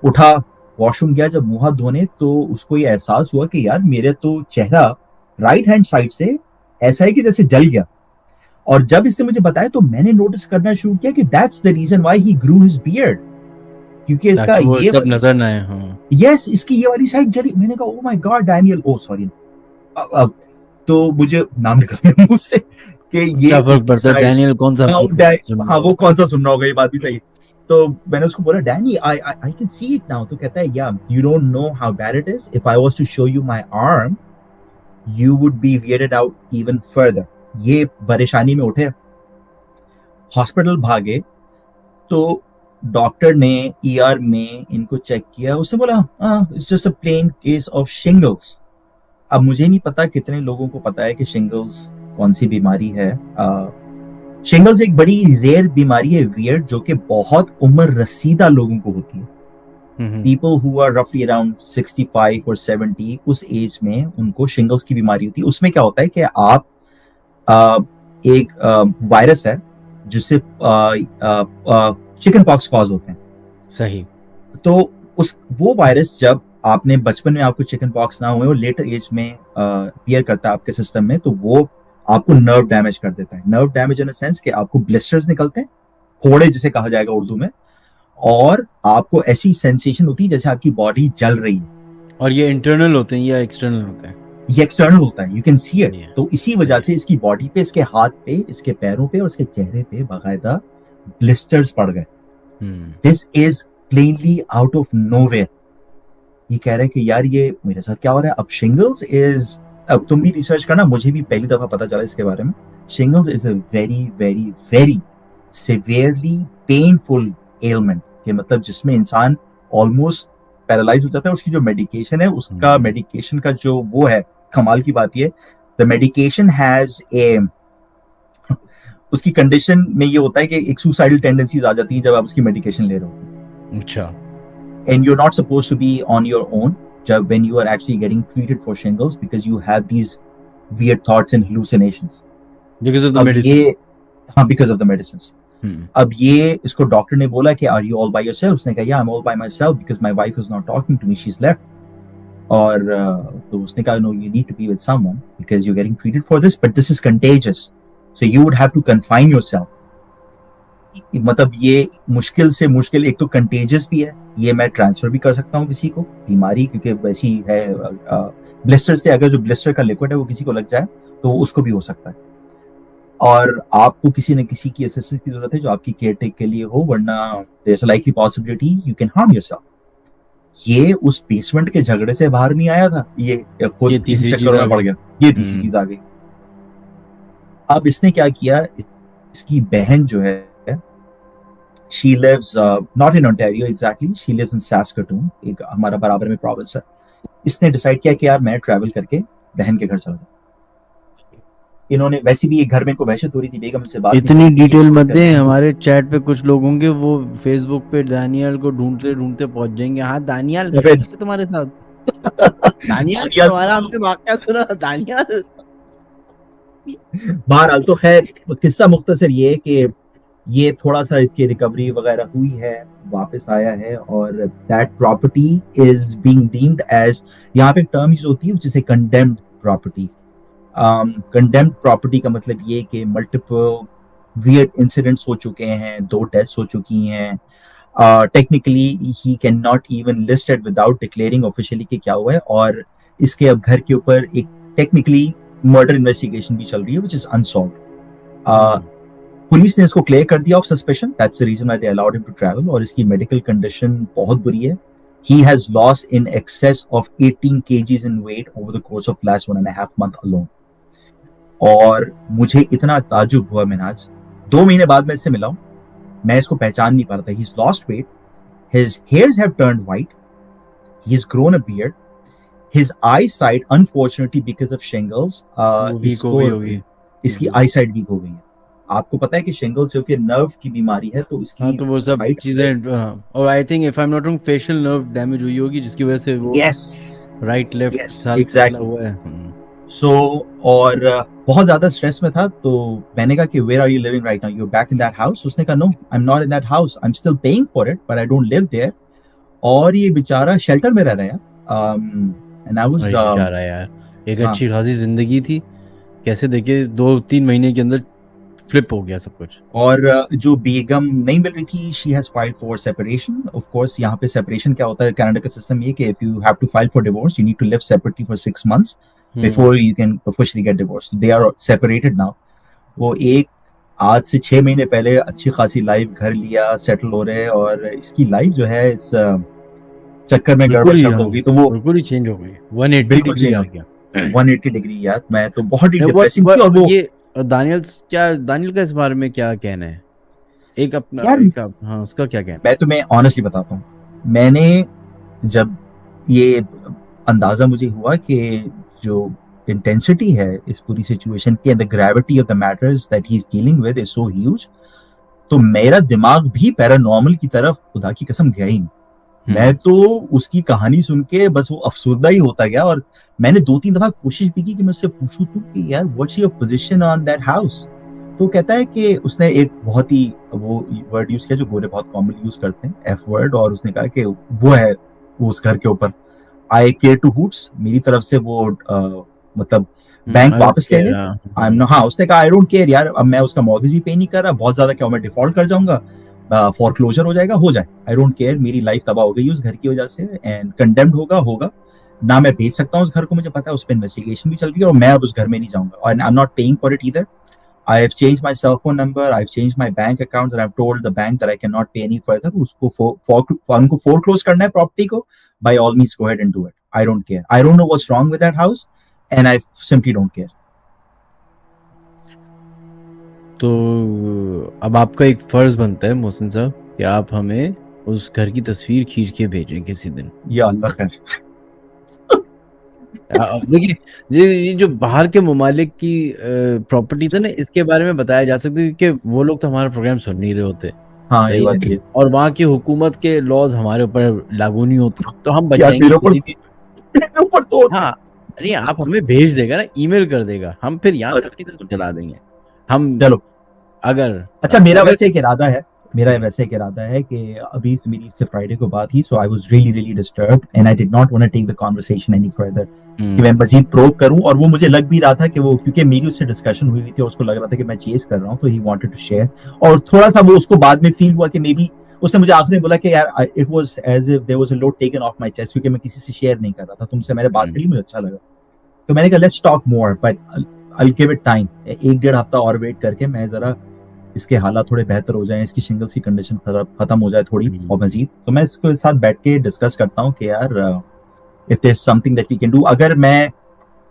उठा, वॉशरूम गया, जब मुंह हाथ धोने तो उसको ये एहसास हुआ कि यार मेरे तो चेहरा राइट हैंड साइड से ऐसा है कि जैसे जल गया. और जब इसने मुझे बताया तो मैंने नोटिस करना शुरू किया कि that's the reason why he grew his beard, क्योंकि इसका ये सब नजर ना आए. हाँ, यस, इसकी ये वाली साइड जली. मैंने कहा oh my god Daniel, oh sorry. अब तो मुझे नाम निकल गया मुंह से कि ये डैनियल कौन सा. हाँ, वो कौन सा सुन रहा होगा, ये बात भी सही. तो मैंने उसको बोला Danny I can see it now. तो कहता है yeah you don't know how bad it is. If I was to show you my arm you would be weirded out even further. ये परेशानी में उठे, हॉस्पिटल भागे, तो डॉक्टर ने ईआर में इनको चेक किया. उसने बोला it's just a plain case of shingles. अब मुझे नहीं पता कितने लोगों को पता है कि शिंगल्स कौन सी बीमारी है. शिंगल्स एक बड़ी रेयर बीमारी है, वियर्ड, जो कि बहुत उम्र रसीदा लोगों को होती है. पीपल हु आर रफली अराउंड 65 और 70, उस एज में उनको शिंगल्स की बीमारी होती है. उसमें क्या होता है कि आप एक वायरस है जिससे चिकन पॉक्स कॉज होते हैं. सही. तो वो वायरस जब आपने बचपन में आपको चिकन पॉक्स ना हुए और लेटर एज में अपीयर करता है आपके सिस्टम में, तो वो आपको नर्व डैमेज कर देता है. Nerve damage in a sense कि आपको ब्लिस्टर्स निकलते हैं, फोड़े जिसे कहा जाएगा उर्दू में, और आपको ऐसी सेंसेशन होती है जैसे आपकी बॉडी जल रही है. और ये इंटरनल होते हैं या एक्सटर्नल होते हैं? ये एक्सटर्नल होता है, यू कैन सी इट. तो इसी वजह से इसकी बॉडी पे, इसके हाथ पे, इसके पैरों पे और इसके चेहरे पे बाकायदा ब्लिस्टर्स पड़ गए. This is plainly out of nowhere. ये कह रहे हैं कि यार ये मेरे साथ क्या हो रहा है. अब शिंगल्स इज, अब तुम भी रिसर्च करना, मुझे भी पहली दफा पता चला इसके बारे में. Shingles is a very very very severely painful element, के मतलब जिसमें इंसान ऑलमोस्ट पैरालाइज हो जाता है. उसकी जो मेडिकेशन है, उसका मेडिकेशन का जो वो है, कमाल की बात ये, द मेडिकेशन हैज ए, उसकी कंडीशन में ये होता है कि एक सुसाइडल टेंडेंसीज आ जाती हैं जब आप उसकी मेडिकेशन ले रहे हो। अच्छा। And you're not supposed to be on your own when you are actually getting treated for shingles because you have these weird thoughts and hallucinations because of the medicine. हाँ, because of the medicines. अब ये इसको doctor ने बोला कि are you all by yourself? उसने कहा yeah, I'm all by myself because my wife is not talking to me, she's left. और तो उसने कहा no, you need to be with someone because you're getting treated for this, but this is contagious, so you would have to confine yourself. मतलब ये मुश्किल से मुश्किल, एक तो कंटेजियस भी है, ये मैं ट्रांसफर भी कर सकता हूँ किसी को बीमारी, क्योंकि वैसी है ब्लिस्टर से, अगर जो ब्लिस्टर का लिक्विड है वो किसी को लग जाए तो उसको भी हो सकता है, और आपको किसी न किसी की असिस्टेंस की जरूरत है जो आपकी केयर टेक के लिए हो, वरना there is a likely possibility you can harm yourself. ये उस बेसमेंट के झगड़े से बाहर नहीं आया था, ये खुद तीसरी चक्कर में पड़ गया, ये तीसरी चीज आ गई। अब इसने क्या किया, इसकी बहन जो है she lives not in Ontario exactly, she lives in Saskatoon, एक हमारा बराबर में प्रोविंस है। इसने डिसाइड किया कि यार मैं ट्रैवल करके बहन के घर चला जाऊं। इन्होंने वैसे भी एक घर में को वहशत हो रही थी, बेगम से बात इतनी डिटेल मत दे, हमारे चैट पे कुछ लोग होंगे वो फेसबुक पे दानियाल को ढूंढते ढूंढते पहुंच जाएंगे। हाँ दानियाल तुम्हारे साथ दानियाल तुम्हारा हमने वाकया सुना दानियाल। बहरहाल तो खैर किस्सा मुख्तसर ये कि ये थोड़ा सा इसकी रिकवरी वगैरह हुई है, वापस आया है, और that property is being deemed as, यहाँ पे टर्म यूज होती है जिसे कंडेम्ड प्रॉपर्टी। कंडेम्ड प्रॉपर्टी का मतलब ये कि मल्टीपल वियर्ड इंसिडेंट्स हो चुके हैं, 2 डेथ्स हो चुकी हैं, technically he can not even list it without declaring officially कि क्या हुआ है, और इसके अब घर के ऊपर एक टेक्निकली मर्डर इन्वेस्टिगेशन भी चल रही है व्हिच इज अनसॉल्व्ड। पुलिस ने इसको क्लियर कर दिया of suspicion, that's the reason why they allowed him to travel, और इसकी मेडिकल कंडीशन बहुत बुरी है। He has lost in excess of 18 kgs in weight over the course of last 1.5 month alone. और मुझे इतना ताजुब हुआ मिनाज, 2 महीने बाद मैं इससे मिला हूं, मैं इसको पहचान नहीं पा रहा था। ही has lost weight, his hairs have turned white, he has grown a beard, his eyesight unfortunately because of shingles इसकी आईसाइट वीक हो गई है। आपको पता है कि शिंगल जो कि नर्व की बीमारी है, तो इसकी तो वो सब चीजें, और I think if I am not wrong facial nerve damage हुई होगी जिसकी वजह से वो राइट लेफ्ट सारा हुआ है। सो और बहुत ज्यादा स्ट्रेस में था, तो मैंने कहा कि where are you living right now, you are back in that house? उसने कहा no, I am not in that house, I am still paying for it but I don't live there. और ये बेचारा शेल्टर में रह रहा है। And I was यार एक अच्छी खासी जिंदगी थी, कैसे देखिए 2-3 महीने के अंदर फ्लिप हो गया सब कुछ। और जो बेगम नहीं मिल रही थी, she has filed for separation. Of course यहाँ पे सेपरेशन क्या होता है, कनाडा का सिस्टम ये कि if you have to file for divorce you need to live separately for 6 months before you can officially get divorce. They are separated now. वो एक आज से 6 महीने पहले अच्छी खासी लाइफ घर लिया, सेटल हो रहे, और इसकी लाइफ जो है इस चक्कर में गड़बड़ हो गई, तो वो बिल्कुल ही चेंज हो गई, 180 डिग्री आ गया। 180 डिग्री यार, मैं तो बहुत ही डिप्रेसिंग थी। और वो ये दानियल का इस बारे में क्या कहना है? एक अपना हाँ उसका क्या कहना? मैं तुम्हें ऑनेस्टली बताता हूँ, मैंने जब ये अंदाजा मुझे हुआ कि जो इंटेंसिटी है इस पूरी सिचुएशन की, the gravity of the matters that he is dealing with is so huge, तो मेरा दिमाग भी पैरानॉर्मल की तरफ खुदा की कसम गया ही नहीं। मैं तो उसकी कहानी सुन के बस वो अफसुर्दा ही होता गया, और मैंने 2-3 दफा कोशिश भी की कि मैं उससे पूछूं तू कि यार what's your position on that house. तो कहता है कि उसने एक बहुत ही वो वर्ड यूज किया जो गोरे बहुत कॉमनली यूज करते हैं, एफ वर्ड, और उसने कहा कि वो है उस घर के ऊपर आई केयर टू हुट्स, मेरी तरफ से वो मतलब बैंक वापस ले ले। आई एम हाँ, उसने कहा आई डोंट केयर यार, अब मैं उसका मॉर्गेज भी पे नहीं कर रहा, बहुत ज्यादा क्या मैं डिफॉल्ट कर जाऊंगा, फॉरक्लोजर हो जाएगा, हो जाए, आई डोंट केयर, मेरी लाइफ तबाह हो गई उस घर की वजह से, एंड कंडेम्ड होगा ना, मैं भेज सकता हूँ उस घर को, मुझे पता है उस पर इन्वेस्टिगेशन भी चल रही है, और मैं अब उस घर में नहीं जाऊंगा, और आई am not paying for it either. I have changed my cell phone number, I've changed my bank accounts, and I've told the bank that I cannot pay any further. उसको उनको foreclose करना है property को, by all means go ahead and do it. I don't care. I don't know what's wrong with that house, and I simply don't care. तो अब आपका एक फर्ज बनता है मोहसिन साहब कि आप हमें उस घर की तस्वीर खींच के भेजें किसी दिन। या अल्लाह खैर। देखिए, ये जो बाहर के ममालिक की प्रॉपर्टी है ना, इसके बारे में बताया जा सकता है कि वो लोग तो हमारा प्रोग्राम सुन नहीं रहे होते। हाँ, ये सही बात भी है। है। और वहाँ की हुकूमत के लॉज हमारे ऊपर लागू नहीं होते, तो हम बच यार जाएंगे मेरे किसी भी। ऊपर तो होते हैं। हाँ, अरे आप हमें भेज देगा ना, ईमेल कर देगा, हम फिर यहाँ अच्छा, तक चला देंगे। हम चलो। अगर अच्छा, मेरा अगर वैसे एक इरादा है। मेरा वैसे एक इरादा है कि अभी मेरी से फ्राइडे को बात ही, so I was really really disturbed and I did not want to take the conversation any further, कि मैं मजीद प्रोब करूं। और वो मुझे लग भी रहा था कि वो, क्योंकि मेरी उससे डिस्कशन हुई थी और उसको लग रहा था कि मैं चेस कर रहा हूं, तो ही वांटेड टू शेयर। और थोड़ा सा वो उसको बाद में फील हुआ कि मे बी उसने मुझे आखिर में बोला कि यार it was as if there was a load taken off my chest, क्योंकि मैं किसी से शेयर नहीं कर रहा था। तुमसे मैंने बात करी, मुझे अच्छा लगा, तो मैंने कहा let's talk more, but I give it time. एक डेढ़ हफ्ता और वेट करके मैं जरा इसके हालात थोड़े बेहतर हो जाएं, इसकी शिंगल्स की कंडीशन खत्म हो जाए थोड़ी और मजीद, तो मैं इसके साथ बैठ के डिस्कस करता हूँ कि यार if there something that we can do. अगर मैं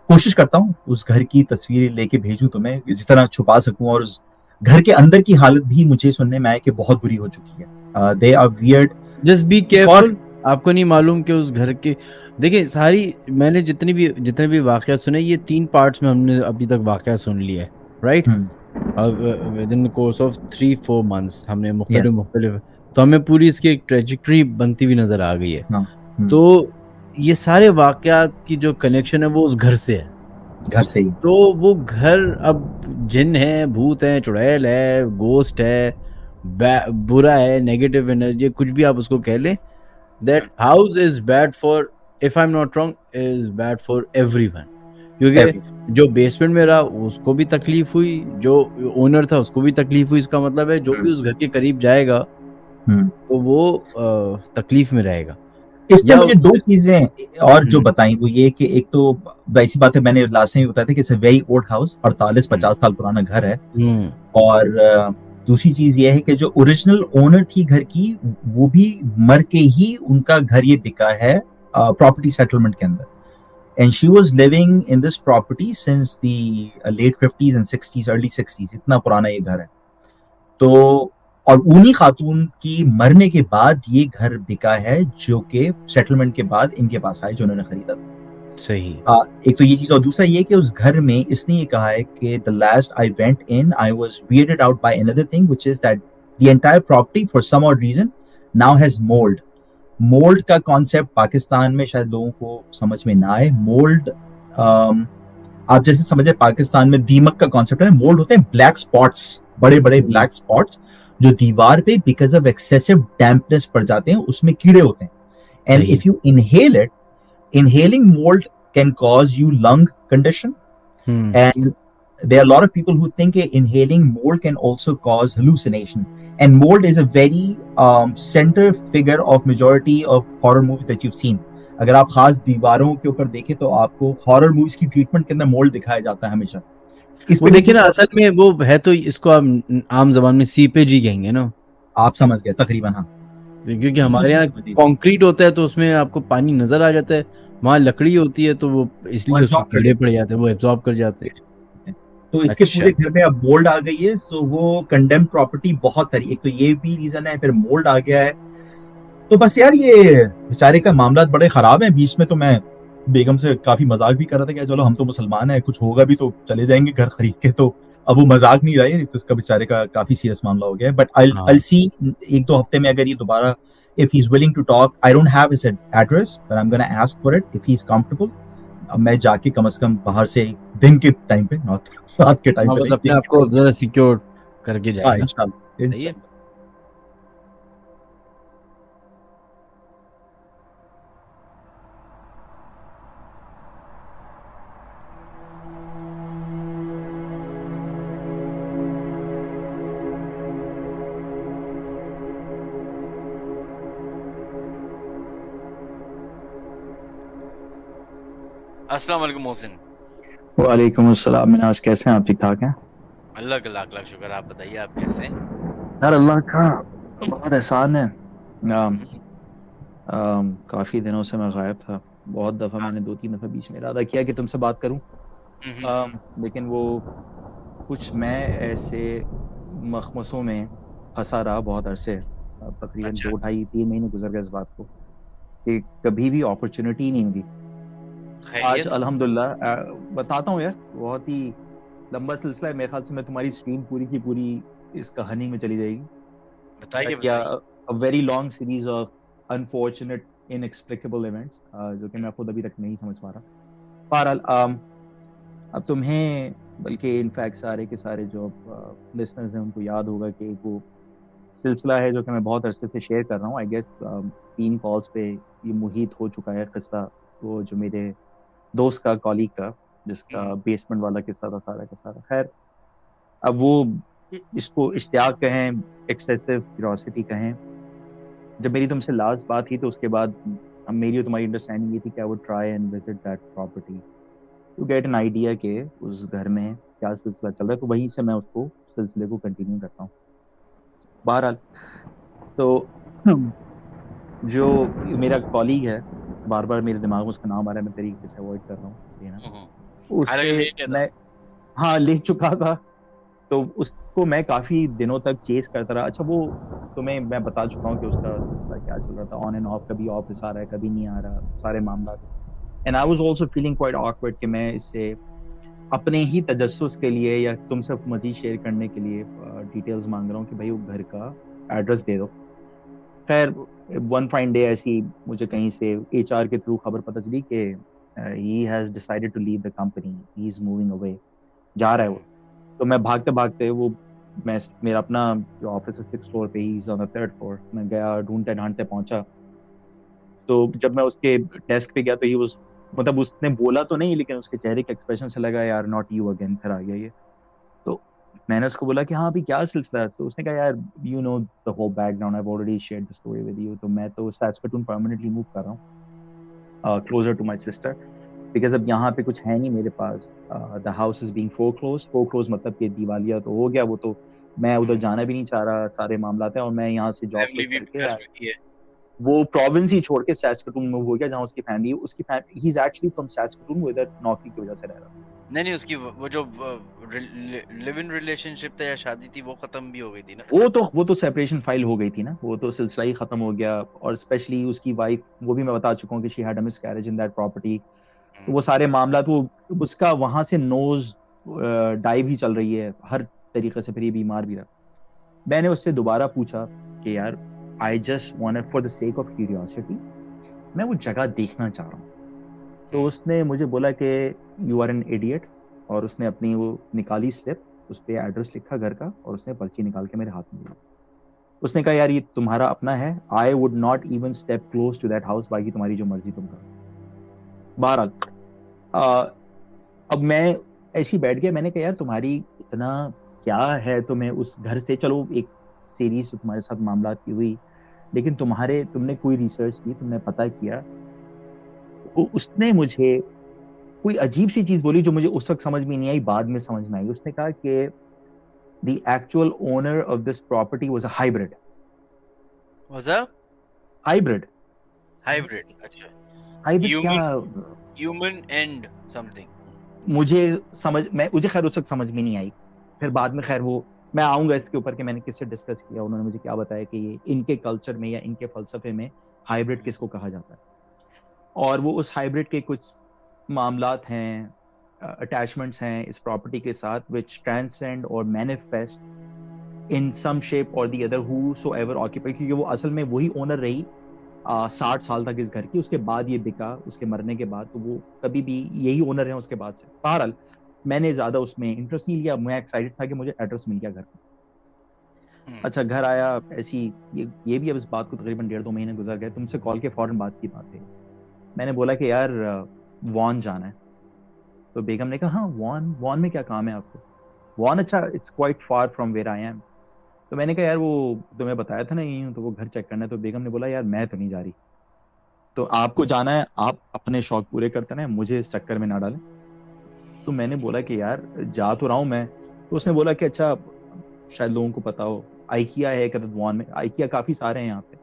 कोशिश करता हूँ उस घर की तस्वीरें लेके भेजूं तो मैं इस तरह छुपा सकूं, और उस घर के अंदर की हालत भी मुझे सुनने में आया कि बहुत बुरी हो चुकी है। They are weird. Just be एक और केयरफुल। आपको नहीं मालूम कि उस घर के, देखिए सारी, मैंने जितने भी वाकया सुने, ये 3 पार्ट्स में हमने अभी तक वाकया सुन लिया है, right. With in course of 3-4 months हमने या मुख्तलिफ, तो हमें पूरी इसकी एक ट्रेजेक्टरी बनती हुई नजर आ गई है। हाँ, तो ये सारे वाकयात की जो कनेक्शन है वो उस घर से है। घर से ही। तो वो घर अब जिन है, भूत है, चुड़ैल है, गोस्ट है, बुरा है, नेगेटिव एनर्जी, कुछ भी आप उसको कह लें, that house is bad for, if I am not wrong, is bad for everyone. क्योंकि जो बेसमेंट में रहा उसको भी तकलीफ हुई, जो ओनर था उसको भी तकलीफ हुई। इसका मतलब है जो भी उस घर के करीब जाएगा तो वो तकलीफ में रहेगा। इसने या मुझे दो चीजें और जो हम्म, बताई, वो ये कि एक तो वैसी बात है, मैंने लास्ट में बताया था कि it's a very old house, 48-50 साल पुराना घर है। हम्म, और दूसरी चीज ये है कि जो ओरिजिनल ओनर थी घर की, वो भी मर के ही उनका घर ये बिका है प्रॉपर्टी सेटलमेंट के अंदर। And she was living in this property since the late 50s and 60s, early 60s, इतना पुराना ये घर है। तो और उन्हीं खातून की मरने के बाद ये घर बिका है, जो कि सेटलमेंट के बाद इनके पास आए, जो उन्होंने खरीदा था। सही। एक तो ये चीज, और दूसरा ये कि उस घर में इसने ये कहा है कि the last I went in I was weirded out by another thing, which is that the entire property for some odd reason now has mould. Mould का कॉन्सेप्ट पाकिस्तान में शायद लोगों को समझ में ना आए। मोल्ड, आप जैसे समझे पाकिस्तान में दीमक का कॉन्सेप्ट है, मोल्ड होते हैं ब्लैक स्पॉट्स, बड़े बड़े ब्लैक स्पॉट्स जो दीवार पे बिकॉज ऑफ एक्सेसिव डैम्पनेस पड़ जाते हैं, उसमें कीड़े होते हैं। And if you inhale it, inhaling mold can cause you lung condition. And there are a lot of people who think inhaling mold can also cause hallucination. And mold is a very center figure of majority of horror movies that you've seen. अगर आप खास दीवारों के ऊपर देखें तो आपको horror movies की ट्रीटमेंट के अंदर मोल्ड दिखाया जाता है हमेशा। वो देखिए ना, असल में वो है तो इसको आप आम जबान में सीपेज ही कहेंगे ना। आप समझ गए तकरीबन, हाँ। क्योंकि हमारे यहाँ कंक्रीट होता है तो उसमें आपको पानी नजर आ जाता है, वहाँ लकड़ी होती है तो वो इसलिए उसमें कीड़े पड़ जाते हैं, वो एब्जॉर्ब कर जाते हैं। तो इसके पूरे घर में अब मोल्ड आ गई है, सो वो कंडेम्ड प्रॉपर्टी बहुत सारी, एक तो ये भी रीजन है, फिर मोल्ड आ गया है। तो बस यार ये बेचारे का मामला बड़े खराब है। बीच में तो मैं बेगम से काफी मजाक भी कर रहा था कि चलो हम तो मुसलमान हैं, कुछ होगा भी तो चले जाएंगे घर खरीद के, तो अब वो मजाक नहीं रहा है, तो इसका बेचारे का काफी सीरियस मामला हो गया है। बट आई सी 1-2 हफ्ते में अगर ये दोबारा, if he's willing to talk, I don't have his address, but I'm going to ask for it if he's comfortable. अब मैं जाके कम से कम बाहर से दिन के टाइम पे, नॉट रात के टाइम पे, बस अपने आप को जरा सिक्योर करके जाएगा। इंशाल्लाह, सही है। अस्सलाम वालेकुम मोहसिन। वालेकुम अस्सलाम मिनाज, कैसे हैं आप? ठीक ठाक हैं? अल्लाह का लाख लाख शुक्र। आप बताइए, आप कैसे हैं? यार अल्लाह का बहुत एहसान है। काफी दिनों से मैं गायब था। बहुत दफा मैंने 2-3 दफा बीच में इरादा किया कि तुमसे बात करूं, लेकिन वो कुछ मैं ऐसे मखमसों में फंसा रहा बहुत अरसे, तकरीबन 2-2.5-3 महीने गुजर गए इस बात को, कि कभी भी अपॉर्चुनिटी नहीं मिली। आज अल्हम्दुलिल्लाह बताता हूँ यार, बहुत ही लंबा सिलसिला है। मेरे ख्याल से मैं तुम्हारी स्ट्रीम पूरी की पूरी इस कहानी में चली जाएगी। बताइए। A very long series of unfortunate inexplicable events जो कि मैं खुद अभी तक नहीं समझ पा रहा। बहरहाल अब तुम्हें बल्कि इनफैक्ट सारे के सारे जो लिसनर्स हैं उनको याद होगा कि वो सिलसिला है जो कि मैं बहुत अरसे से शेयर कर रहा हूँ। आई गेस 3 कॉल्स पे ये मुहित हो चुका है किस्सा, वो जो मेरे दोस्त का, कॉलीग का, जिसका बेसमेंट वाला किस्सा था सारा का सारा। खैर, अब वो इसको इश्तियाक कहें, एक्सेसिव क्यूरियोसिटी कहें, जब मेरी तुमसे लास्ट बात थी तो उसके बाद हम मेरी और तुम्हारी अंडरस्टैंडिंग ये थी कि I would try and visit that property to get an idea के उस घर में क्या सिलसिला चल रहा है। तो वहीं से मैं उसको सिलसिले को कंटिन्यू करता हूँ। बहरहाल, तो जो मेरा कॉलीग है, बार बार मेरे दिमाग में उसका नाम आ रहा है, मैं तरीके से अवॉइड कर रहा हूँ लेना उससे। मैं हाँ ले चुका था, तो उसको मैं काफी दिनों तक चेस करता रहा। अच्छा, वो तुम्हें मैं बता चुका हूँ कि उसका सिलसिला क्या चल रहा था, ऑन एंड ऑफ, कभी ऑफिस आ रहा है कभी नहीं आ रहा, सारे मामला। And I was also feeling quite awkward कि मैं इससे अपने ही तजस्सुस के लिए या तुमसे मजीद शेयर करने के लिए डिटेल्स मांग रहा हूँ कि भाई वो घर का एड्रेस दे दो। खैर, वन फाइन डे ऐसी मुझे कहीं से एचआर के थ्रू खबर पता चली कि he has decided to leave the company, he is moving away, जा रहा है वो। तो मैं भागते भागते वो, मैं मेरा अपना जो ऑफिस है 6th फ्लोर पे, he is on the 3rd floor, मैं गया, ढूंढते ढांढते पहुंचा। तो जब मैं उसके डेस्क पे गया तो ही वाज, मतलब उसने बोला तो नहीं लेकिन उसके चेहरे के एक्सप्रेशन से लगा यार नॉट यू अगेन, फिर आ गया ये। तो मैंने उसको बोला कि हाँ अभी क्या सिलसिला है। तो उसने कहा यार you know the whole background, I have already shared the story with you. तो मैं तो सैस्कटून परमानेंटली मूव कर रहा हूँ closer to my sister, because अब यहाँ पे कुछ है नहीं मेरे पास। The house is being foreclose मतलब कि दिवालिया तो हो गया वो, तो मैं उधर जाना भी नहीं चाह रहा, सारे मामला है। और मैं यहाँ से जॉब क्विट करके वो प्रोविंस ही छोड़ के सैस्कटून मूव हो गया, जहाँ उसकी family, he is actually from Saskatoon, वो इधर नौकरी की वजह से रह रहा। नहीं उसकी वो जो लिव इन रिलेशनशिप था या शादी थी वो खत्म भी हो गई थी ना। वो तो सेपरेशन फाइल हो गई थी ना, वो तो सिलसिला ही खत्म हो गया। और स्पेशली उसकी वाइफ, वो भी मैं बता चुका हूँ कि she had a miscarriage in that property. तो वो सारे मामला, तो उसका वहां से नोज डाइव ही चल रही है हर तरीके से, फिर ये बीमार भी रहा। मैंने उससे दोबारा पूछा कि यार I just wanted for the sake of curiosity, मैं वो जगह देखना चाह रहा हूँ। तो उसने मुझे बोला कि यू आर एन इडियट, और उसने अपनी वो निकाली स्लिप, उस पर एड्रेस लिखा घर का, और उसने पर्ची निकाल के मेरे हाथ में दी। उसने कहा यार ये तुम्हारा अपना है, I would not even step close to that house, बाकी तुम्हारी जो मर्जी तुम करो। बहरहाल, अब मैं ऐसी बैठ गया, मैंने कहा यार तुम्हारी इतना क्या है तुम्हें उस घर से, चलो एक सीरीज तो तुम्हारे साथ मामला की हुई, लेकिन तुमने कोई रिसर्च की, तुमने पता किया। उसने मुझे कोई अजीब सी चीज बोली जो मुझे उस वक्त समझ में नहीं आई, बाद में समझ में आई। उसने कहा कि the actual owner of this property was a hybrid. Was a hybrid? अच्छा। hybrid क्या? human and something. मुझे खैर उस वक्त समझ में नहीं आई। फिर बाद में खैर वो, मैं आऊंगा इसके ऊपर कि मैंने किससे डिस्कस किया, उन्होंने मुझे क्या बताया कि ये इनके कल्चर में या इनके फलसफे में हाइब्रिड किसको कहा जाता है। और वो उस हाइब्रिड के कुछ मामलात हैं, अटैचमेंट्स हैं इस प्रॉपर्टी के साथ, which transcend और manifest in some shape or the other whosoever occupy, क्योंकि वो असल में वही ओनर रही 60 साल तक इस घर की। उसके बाद ये बिका, उसके मरने के बाद, तो वो कभी भी यही ओनर है उसके बाद से। बहरहाल, मैंने ज्यादा उसमें इंटरेस्ट नहीं लिया, मैं एक्साइटेड था कि मुझे एड्रेस मिल गया घर का। अच्छा, घर आया, ऐसी ये भी अब इस बात को तकरीबन 1.5-2 महीने गुजर गए, तुमसे कॉल के फौरन बात की बात है। मैंने बोला कि यार वॉन जाना है। तो बेगम ने कहा हाँ वॉन में क्या काम है आपको? वॉन, अच्छा, it's quite far from where I am. तो मैंने कहा यार वो तुम्हें बताया था ना यही हूँ, तो वो घर चेक करना है। तो बेगम ने बोला यार मैं तो नहीं जा रही, तो आपको जाना है, आप अपने शौक पूरे करते हैं, मुझे इस चक्कर में ना डालें। तो मैंने बोला कि यार जा तो रहा हूँ मैं। तो उसने बोला कि अच्छा, शायद लोगों को पता हो, आइकिया है एक वॉन में, आइकिया काफी सारे हैं यहाँ पे।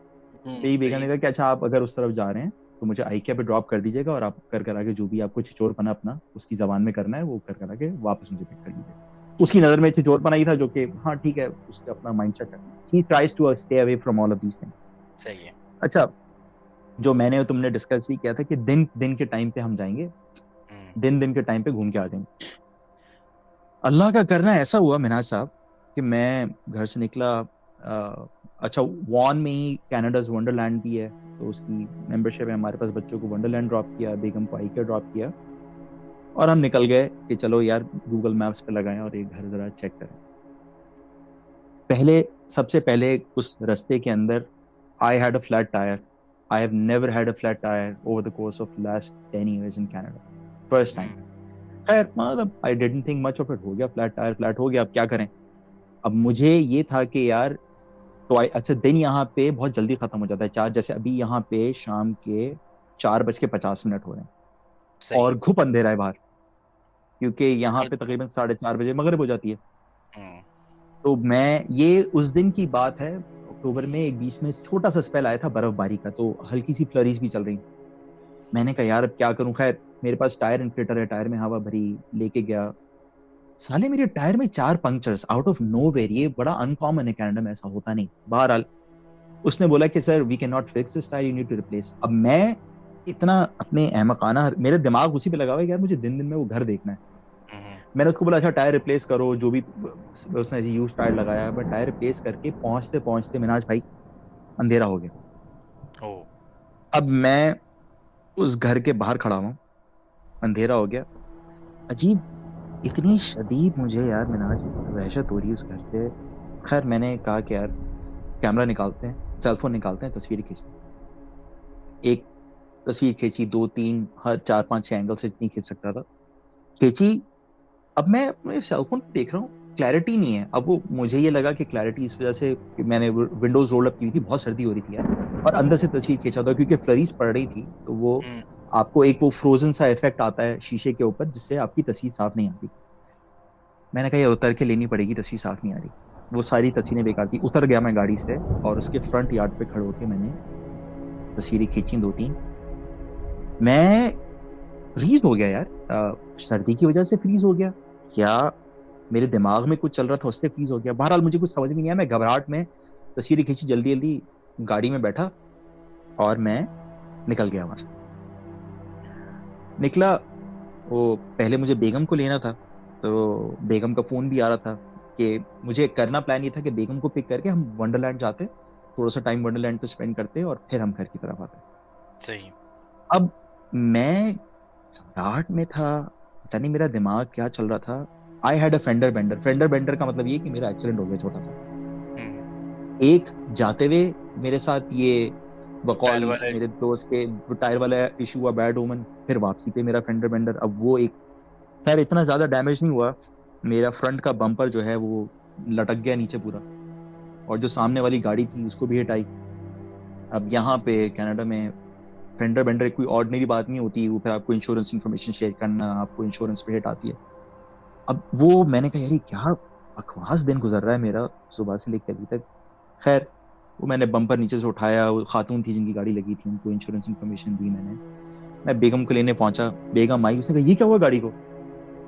तो बेगम ने कहा कि अच्छा आप अगर उस तरफ जा रहे हैं तो मुझे आइकिया पे ड्रॉप कर दीजिएगा, और आप कर आके जो भी आपको छिचोरपना अपना उसकी जबान में करना है वो कर आके वापस मुझे पिक कर लीजिएगा। उसकी नजर में छिचोरपना ही था, जो कि हाँ ठीक है, उसका अपना माइंडसेट है। She tries to stay away from all of these things. सही है। अच्छा, जो मैंने और तुमने डिस्कस भी किया था कि दिन दिन के टाइम पे हम जाएंगे, दिन के टाइम पे घूम के आ जाएंगे। अल्लाह का करना ऐसा हुआ मिनाज साहब कि मैं घर से निकला। अच्छा, वॉन में ही कैनेडाज वंडरलैंड भी है, तो उसकी मेंबरशिप है हमारे पास। बच्चों को वंडरलैंड ड्रॉप किया, बेगम को आईके ड्रॉप किया, और हम निकल गए कि चलो यार गूगल मैप्स पे लगाएं और एक घर जरा चेक करें। सबसे पहले उस रास्ते के अंदर आई had a flat tyre. I have never had a flat tyre over the course of last 10 years in Canada, first time. खैर मतलब I didn't think much of it, हो गया फ्लैट टायर, फ्लैट हो गया, अब क्या करें। अब मुझे ये था कि यार तो अच्छा, दिन यहाँ पे बहुत जल्दी खत्म हो जाता है, चार जैसे अभी यहाँ पे शाम के 4:50 हो रहे हैं और घुप अंधेरा है बाहर, क्योंकि यहाँ पे तकरीबन 4:30 मगरिब हो जाती है। तो मैं, ये उस दिन की बात है, अक्टूबर में एक बीच में छोटा सा स्पेल आया था बर्फबारी का, तो हल्की सी फ्लरीज भी चल रही। मैंने कहा यार अब क्या करूं। खैर मेरे पास टायर इन्फ्लेटर है, टायर में हवा भरी, लेके गया। साले मेरे टायर में 4 पंक्चर्स आउट ऑफ नोवेयर। ये बड़ा अनकॉमन है कनाडा में, ऐसा होता नहीं। बहरहाल उसने बोला कि sir we can not fix this tyre, you need to replace. अब मैं इतना अपने अहमकाना, मेरे दिमाग उसी पे लगा हुआ है यार मुझे दिन दिन में वो घर देखना है। मैंने उसको बोला अच्छा टायर रिप्लेस करो, जो भी उसने यूज टायर लगाया है, बट टायर रिप्लेस करके पहुंचते पहुंचते मिनाज भाई अंधेरा हो गया। अब मैं उस घर के बाहर खड़ा हूं, अंधेरा हो गया। अजीब, इतनी शदीद मुझे यार मिनाज वहशत हो रही है उस घर से। खैर मैंने कहा कि यार कैमरा निकालते हैं, सेलफोन निकालते हैं, तस्वीरें खींचते हैं। एक तस्वीर खींची, 2-3, हर 4-5-6 एंगल से जितनी खींच सकता था खींची। अब मैं अपने सेलफोन पे देख रहा हूँ, क्लैरिटी नहीं है। अब वो मुझे ये लगा कि क्लैरिटी इस वजह से कि मैंने विंडोज रोल अप की थी, बहुत सर्दी हो रही थी यार, और अंदर से तस्वीर खींचा था क्योंकि फ्लरीज पड़ रही थी, तो वो आपको एक वो फ्रोजन सा इफेक्ट आता है शीशे के ऊपर, जिससे आपकी तस्वीर साफ नहीं आती। मैंने कहा ये उतर के लेनी पड़ेगी, तस्वीर साफ नहीं आ रही। वो सारी तस्वीरें बेकार थी। उतर गया मैं गाड़ी से और उसके फ्रंट यार्ड पे खड़े होकर मैंने तस्वीरें खींची 2-3। मैं फ्रीज हो गया यार, सर्दी की वजह से फ्रीज हो गया या मेरे दिमाग में कुछ चल रहा था उससे फ्रीज हो गया। बहरहाल मुझे कुछ समझ में नहीं आया। मैं घबराहट में तस्वीरें खींची, जल्दी जल्दी गाड़ी में बैठा और मैं निकल गया वहां से। निकला, वो पहले मुझे बेगम को लेना था, तो बेगम का फोन भी आ रहा था कि मुझे करना प्लान ये था कि बेगम को पिक करके हम वंडरलैंड जाते, थोड़ा सा टाइम वंडरलैंड पे स्पेंड करते और फिर हम घर की तरफ आते। सही। अब मैं घबराहट में था, पता नहीं मेरा दिमाग क्या चल रहा था। I had a fender bender. Fender bender का मतलब ये कि मेरा एक्सीडेंट हो गया छोटा सा। एक जाते हुए मेरे साथ ये बकौल मेरे दोस्त के टायर वाला इशू हुआ, बैड ओमन, फिर वापसी पे मेरा फेंडर बेंडर। अब वो एक, खैर इतना ज्यादा डैमेज नहीं हुआ, मेरा फ्रंट का बम्पर जो है वो लटक गया नीचे पूरा, और जो सामने वाली गाड़ी थी उसको भी हिट आई। अब यहाँ पे कनाडा में फेंडर बेंडर कोई ऑर्डिनरी बात नहीं होती, वो फिर आपको इंश्योरेंस इन्फॉर्मेशन शेयर करना, आपको इंश्योरेंस पे हिट आती है। अब वो मैंने कहा यार क्या बकवास दिन गुजर रहा है मेरा सुबह से लेकर अभी तक। खैर वो मैंने बम्पर नीचे से उठाया, वो खातून थी जिनकी गाड़ी लगी थी, उनको इंश्योरेंस इन्फॉर्मेशन दी मैंने। मैं बेगम को लेने पहुंचा, बेगम आई, उसने कहा ये क्या हुआ गाड़ी को।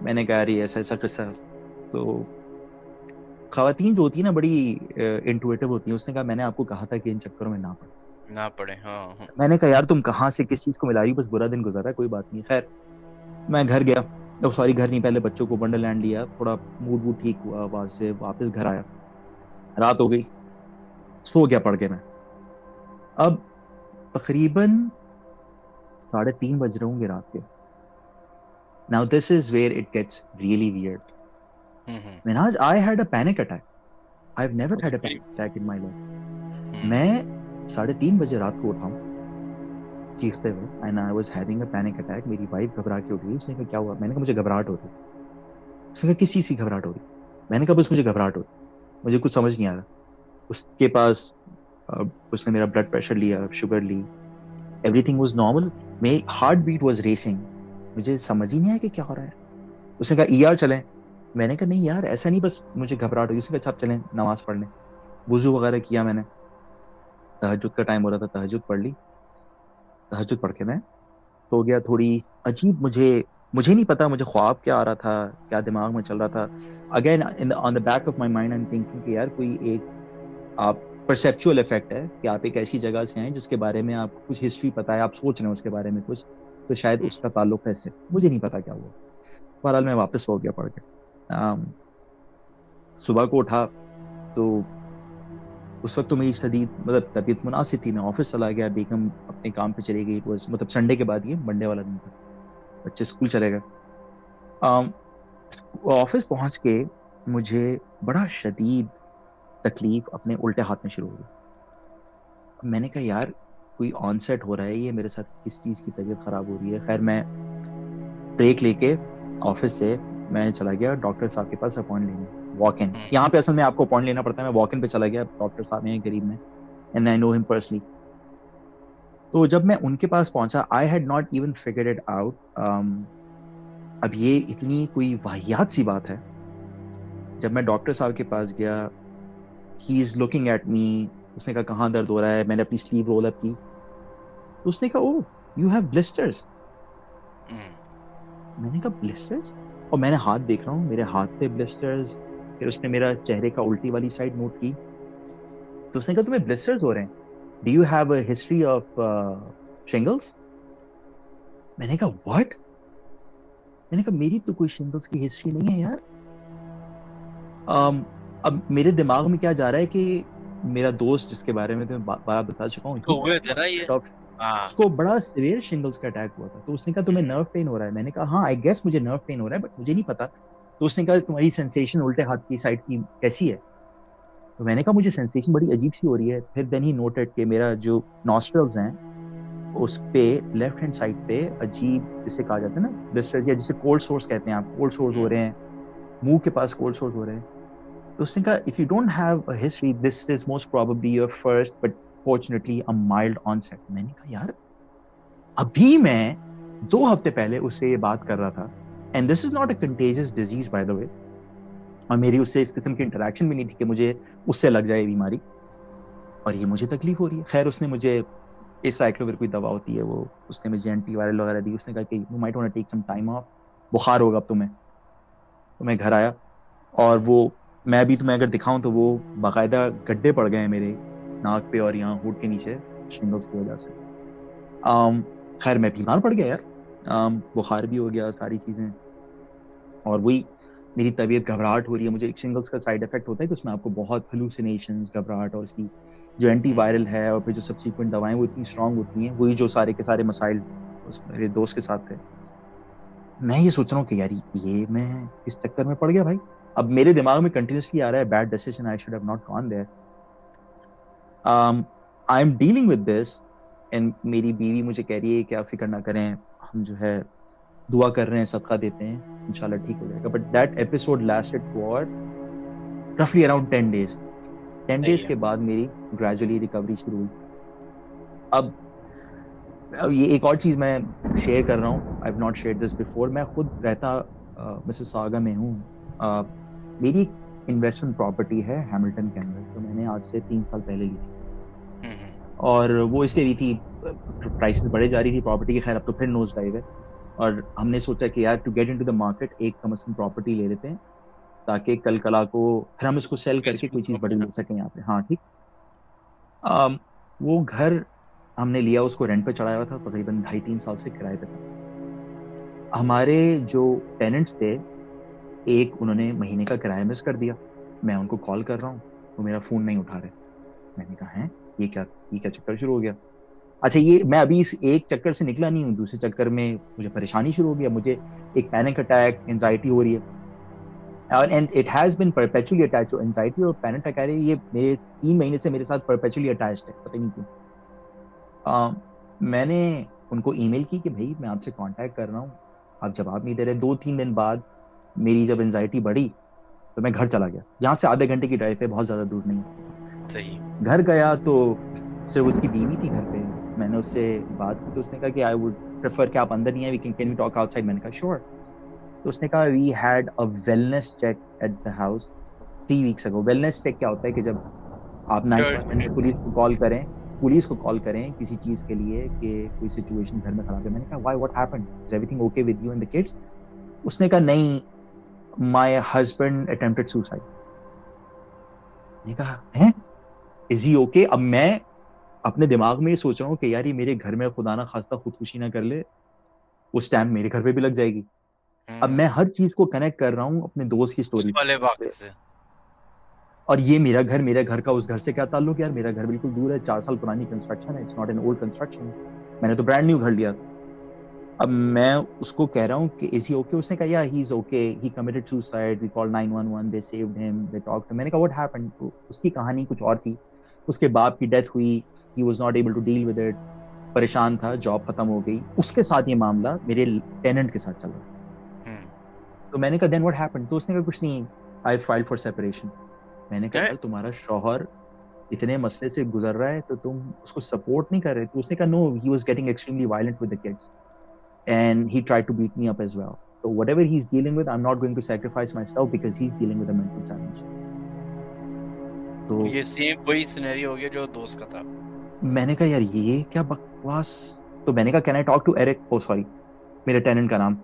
मैंने कहा अरे ऐसा ऐसा किस्सा। तो खवातीन जो होती है ना बड़ी इंटुइटिव होती है, उसने कहा मैंने आपको कहा था कि इन चक्करों में ना पड़े। हाँ। मैंने कहा यार तुम कहाँ से किस चीज को मिला रही हो, बस बुरा दिन गुजरा है, कोई बात नहीं। खैर मैं घर गया, तो सॉरी घर नहीं, पहले बच्चों को वंडरलैंड लिया, थोड़ा मूड वूड ठीक हुआ, वहां से वापस घर आया, रात हो गई, सो गया पड़ के मैं। अब तकरीबन 3:30 बज रहे होंगे रात के। Now this is where it gets really weird. मिनाज, I had a panic attack. I have never had a panic attack in my life. मैं 3:30 बजे रात को उठा चीखते हुए, and I was having a panic attack. मेरी वाइफ घबरा के उठी, उसने कहा क्या हुआ। मैंने कहा मुझे घबराहट हो रही। उसने कहा किस चीज की घबराहट हो रही। मैंने कहा बस मुझे घबराहट हो रही, मुझे कुछ समझ नहीं आ रहा। उसके पास उसने मेरा ब्लड प्रेशर लिया, शुगर ली, एवरीथिंग वाज नॉर्मल। मेरी हार्ट बीट वाज रेसिंग, मुझे समझ ही नहीं आया कि क्या हो रहा है। उसने कहा ईआर चलें। मैंने कहा नहीं यार ऐसा नहीं, बस मुझे घबराहट हुई। उसने कहा अच्छा चलें नमाज पढ़ लें। वुजू वगैरह किया मैंने, तहज्जुद का टाइम हो रहा था, तहज्जुद पढ़ ली। तहज्जुद पढ़ के मैं सो गया। थोड़ी अजीब, मुझे नहीं पता मुझे ख्वाब क्या आ रहा था, क्या दिमाग में चल रहा था। Again on the back of my mind I am thinking कि यार कोई एक आप परसेप्चुअल इफेक्ट है कि आप एक ऐसी जगह से हैं जिसके बारे में आपको कुछ हिस्ट्री पता है, आप सोच रहे हैं उसके बारे में कुछ, तो शायद उसका ताल्लुक है इससे। मुझे नहीं पता क्या हुआ। बहरहाल मैं वापस सो गया पढ़ के। सुबह को उठा तो उस वक्त तो मेरी शदीद मतलब तबीयत मुनासिब थी। मैं ऑफिस चला गया, बेगम अपने काम पे चली गई। मतलब संडे के बाद, ये मंडे वाला दिन था, बच्चे स्कूल चले गए। ऑफिस पहुंच के मुझे बड़ा शदीद तकलीफ अपने उल्टे हाथ में शुरू हो गई। मैंने कहा यार कोई ऑनसेट हो रहा है, ये मेरे साथ किस चीज़ की तबीयत खराब हो रही है। खैर मैं ब्रेक लेके ऑफिस से मैं चला गया डॉक्टर साहब के पास अपॉइंट लेने। वॉक इन, यहाँ पे असल में आपको अपॉइंट लेना पड़ता है, मैं वॉक इन पे चला गया। डॉक्टर साहब हैं करीब में, and I know him personally. तो जब मैं उनके पास पहुंचा, I had not even figured it out. अब ये इतनी कोई वाहियात सी बात है। जब मैं डॉक्टर साहब के पास गया, he is looking at me. उसने कहा कहाँ दर्द हो रहा है? मैंने अपनी स्लीव रोल अप की तो उसने कहा ओह यू हैव ब्लिस्टर्स। मैंने कहा ब्लिस्टर्स? और मैंने हाथ देख रहा हूँ, मेरे हाथ पे ब्लिस्टर्स। फिर उसने मेरा चेहरे का उल्टी वाली साइड नोट की, तो उसने कहा तुम्हें ब्लिस्टर्स हो रहे हैं, do you have a history of shingles? मैंने कहा व्हाट? मैंने कहा मेरी तो कोई शिंगल्स की हिस्ट्री नहीं है यार। अब मेरे दिमाग में क्या जा रहा है कि मेरा दोस्त जिसके बारे में तो मैं बात बता चुका हूँ, तो हुए थे ना ये। उसको बड़ा सीवियर शिंगल्स का अटैक हुआ था। तो उसने कहा तुम्हें नर्व पेन हो रहा है? मैंने कहा हाँ आई गेस मुझे नर्व पेन हो रहा है, बट मुझे नहीं पता। तो उसने कहा तुम्हारी सेंसेशन उल्टे हाथ की साइड की कैसी है? तो मैंने कहा मुझे सेंसेशन बड़ी अजीब सी हो रही है। फिर देन ही नोटेड कि मेरा जो नॉस्ट्रल्स हैं उस पे लेफ्ट हैंड साइड पे अजीब, जिसे कहा जाता है ना ब्लिस्टर्स, या जिसे कोल्ड सोर्स कहते हैं, आप कोल्ड सोर्स हो रहे हैं, मुंह के पास कोल्ड सोर्स हो रहे हैं। तो उसने कहा if you don't have a history this is most probably your first but fortunately a mild onset. मैंने कहा यार अभी मैं 2 हफ्ते पहले उससे ये बात कर रहा था, and this is not a contagious disease bye the वे, और मेरी उससे इस किस्म की इंटरेक्शन भी नहीं थी कि मुझे उससे लग जाए बीमारी, और ये मुझे तकलीफ हो रही है। खैर उसने मुझे इस साइक्लोविर कोई दवा होती है वो, उसने मुझे एंटीवायरल वगैरह दी। उसने कहा कि you might want to take some time off, बुखार होगा अब तुम्हें। तो मैं घर आया और वो मैं भी तुम्हें अगर दिखाऊं तो वो बाकायदा गड्ढे पड़ गए हैं मेरे नाक पे और यहाँ होंठ के नीचे शिंगल्स की वजह से। खैर मैं बीमार पड़ गया यार, बुखार भी हो गया, सारी चीजें। और वही मेरी तबीयत, घबराहट हो रही है। मुझे एक शिंगल्स का साइड इफेक्ट होता है कि उसमें आपको बहुत हेलुसिनेशंस, घबराहट, और उसकी जो एंटीवायरल है और फिर जो सब्सिक्वेंट दवाएं वो इतनी स्ट्रांग होती हैं। वही जो सारे के सारे मसाइल उस मेरे दोस्त के साथ थे। मैं ये सोच रहा हूँ कि यार ये मैं इस चक्कर में पड़ गया भाई। अब मेरे दिमाग में कंटिन्यूसली आ रहा है bad decision, I should have not gone there. I am dealing with this, and मेरी बीवी मुझे कह रही है कि आप फिक्र ना करें, हम जो है दुआ कर रहे हैं, सदका देते हैं, इंशाल्लाह ठीक हो जाएगा। But that episode lasted for रफली अराउंड 10 days। 10 days के बाद मेरी ग्रेजुअली रिकवरी शुरू हुई। अब ये एक और चीज मैं शेयर कर रहा हूँ, आई have not shared this before. मैं खुद रहता मिसिसागा में हूँ। मेरी इन्वेस्टमेंट प्रॉपर्टी है हैमिल्टन के अंदर, तो मैंने आज से 3 साल पहले ली थी, और वो इसलिए ली थी, प्राइसेस बढ़े जा रही थी प्रॉपर्टी की। खैर अब तो फिर नोज डाइव है, और हमने सोचा कि यार to get into the market एक कम से कम प्रॉपर्टी ले लेते हैं, ताकि कल कला को फिर हम इसको सेल करके कोई चीज बड़ी ले सकें यहाँ पे। हाँ ठीक। वो घर हमने लिया, उसको रेंट पे चढ़ाया हुआ था, तकरीबन 2.5-3 साल से किराए पे था। हमारे जो टेनेंट्स थे, एक उन्होंने महीने का किराया मिस कर दिया। मैं उनको कॉल कर रहा हूँ तो मेरा फोन नहीं उठा रहे। मैंने कहा है ये क्या चक्कर शुरू हो गया? अच्छा ये मैं अभी इस एक चक्कर से निकला नहीं हूँ, दूसरे चक्कर में मुझे परेशानी शुरू हो गया, मुझे एक पैनिक अटैक, एंजाइटी हो रही है, and it has been perpetually attached. तो एंजाइटी और पैनिक अटैक ये मेरे 3 महीने से मेरे साथ परपेचुअली अटैच्ड है, पता नहीं क्यों। मैंने उनको ईमेल की कि भाई मैं आपसे कांटेक्ट कर रहा हूँ, आप जवाब नहीं दे रहे। 2-3 दिन बाद मेरी जब एंजाइटी बढ़ी तो मैं घर चला गया। यहाँ से आधे घंटे की ड्राइव पे, बहुत ज्यादा दूर नहीं। सही। घर गया तो सिर्फ उसकी बीवी थी घर पे। मैंने उससे बात की तो उसने कहा कि आई वुड प्रेफर कि आप अंदर नहीं आए, कैन वी टॉक आउटसाइड? मैंने कहा श्योर। तो उसने कहा we had a wellness check at the house 3 weeks ago। Wellness check क्या होता है कि जब आप 911 पुलिस को कॉल करें किसी चीज के लिए कि कोई सिचुएशन घर में खराब है। मैंने कहा why, what happened, is everything okay with you and the kids? उसने कहा नहीं, माय हस्बैंड अटेम्प्टेड सुसाइड। मैंने कहा हैं, इज ही ओके? अब मैं अपने दिमाग में ये सोच रहा हूँ कि यार ये मेरे घर में खुदा ना खास्ता खुदकुशी ना कर ले, उस टाइम मेरे घर पे भी लग जाएगी। अब मैं हर चीज को कनेक्ट कर रहा हूँ अपने दोस्त की उस स्टोरी वाले वाक़े से। और ये मेरे घर का उस घर से क्या ताल्लुक यार? मेरा घर बिल्कुल दूर है, 4 साल पुरानी कंस्ट्रक्शन है, it's not an old construction. मैंने तो ब्रांड न्यू घर लिया। अब मैं उसको कह रहा हूँ कि इज ही ओके? उसने कहा yeah he is okay, he committed suicide, we called 911, they saved him, they talked to. मैंने कहा व्हाट हैपेंड? तो उसकी कहानी कुछ और थी। उसके बाप की डेथ हुई, he was not able to deal with it, परेशान था, जॉब खत्म हो गई। उसके साथ ये मामला मेरे टेनेंट के साथ चल रहा। तो मैंने कहा देन व्हाट हैपेंड? तो उसने कहा कुछ नहीं, आई फाइल्ड फॉर सेपरेशन। मैंने कहा यार तुम्हारा शौहर इतने मसले से गुजर रहा है तो तुम उसको सपोर्ट नहीं कर रहे? तो उसने कहा no, he was getting extremely violent with the kids and he tried to beat me up as well. So whatever he's dealing with, I'm not going to sacrifice myself because he's dealing with a mental challenge. तो ये same वही scenario हो गया जो दोस्त का था। मैंने कहा यार ये क्या बकवास। तो मैंने कहा can I talk to Eric? Oh sorry, मेरे टेनेंट का नाम।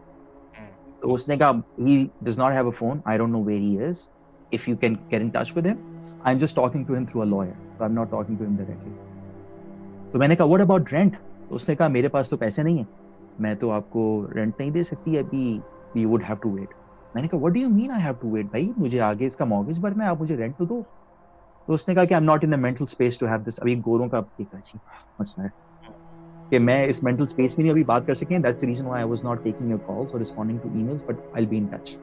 तो उसने कहा he does not have a phone, I don't know where he is, if you can get in touch with him, I'm just talking to him through a lawyer, so I'm not talking to him directly. तो मैंने कहा what about rent? तो उसने कहा मेरे पास तो पैसे नहीं है, मैं तो आपको रेंट नहीं दे सकती अभी, we would have to wait. मैंने कहा what do you mean I have to wait? भाई मुझे आगे इसका मॉर्गेज भरना है, आप मुझे रेंट तो दो। तो उसने कहा कि I am not in the mental space to have this. अभी गोरों का एक अजीब मसला है कि मैं इस मेंटल स्पेस में नहीं अभी बात कर सकें। That's the reason why I was not taking your calls और responding to emails, but I will be in touch.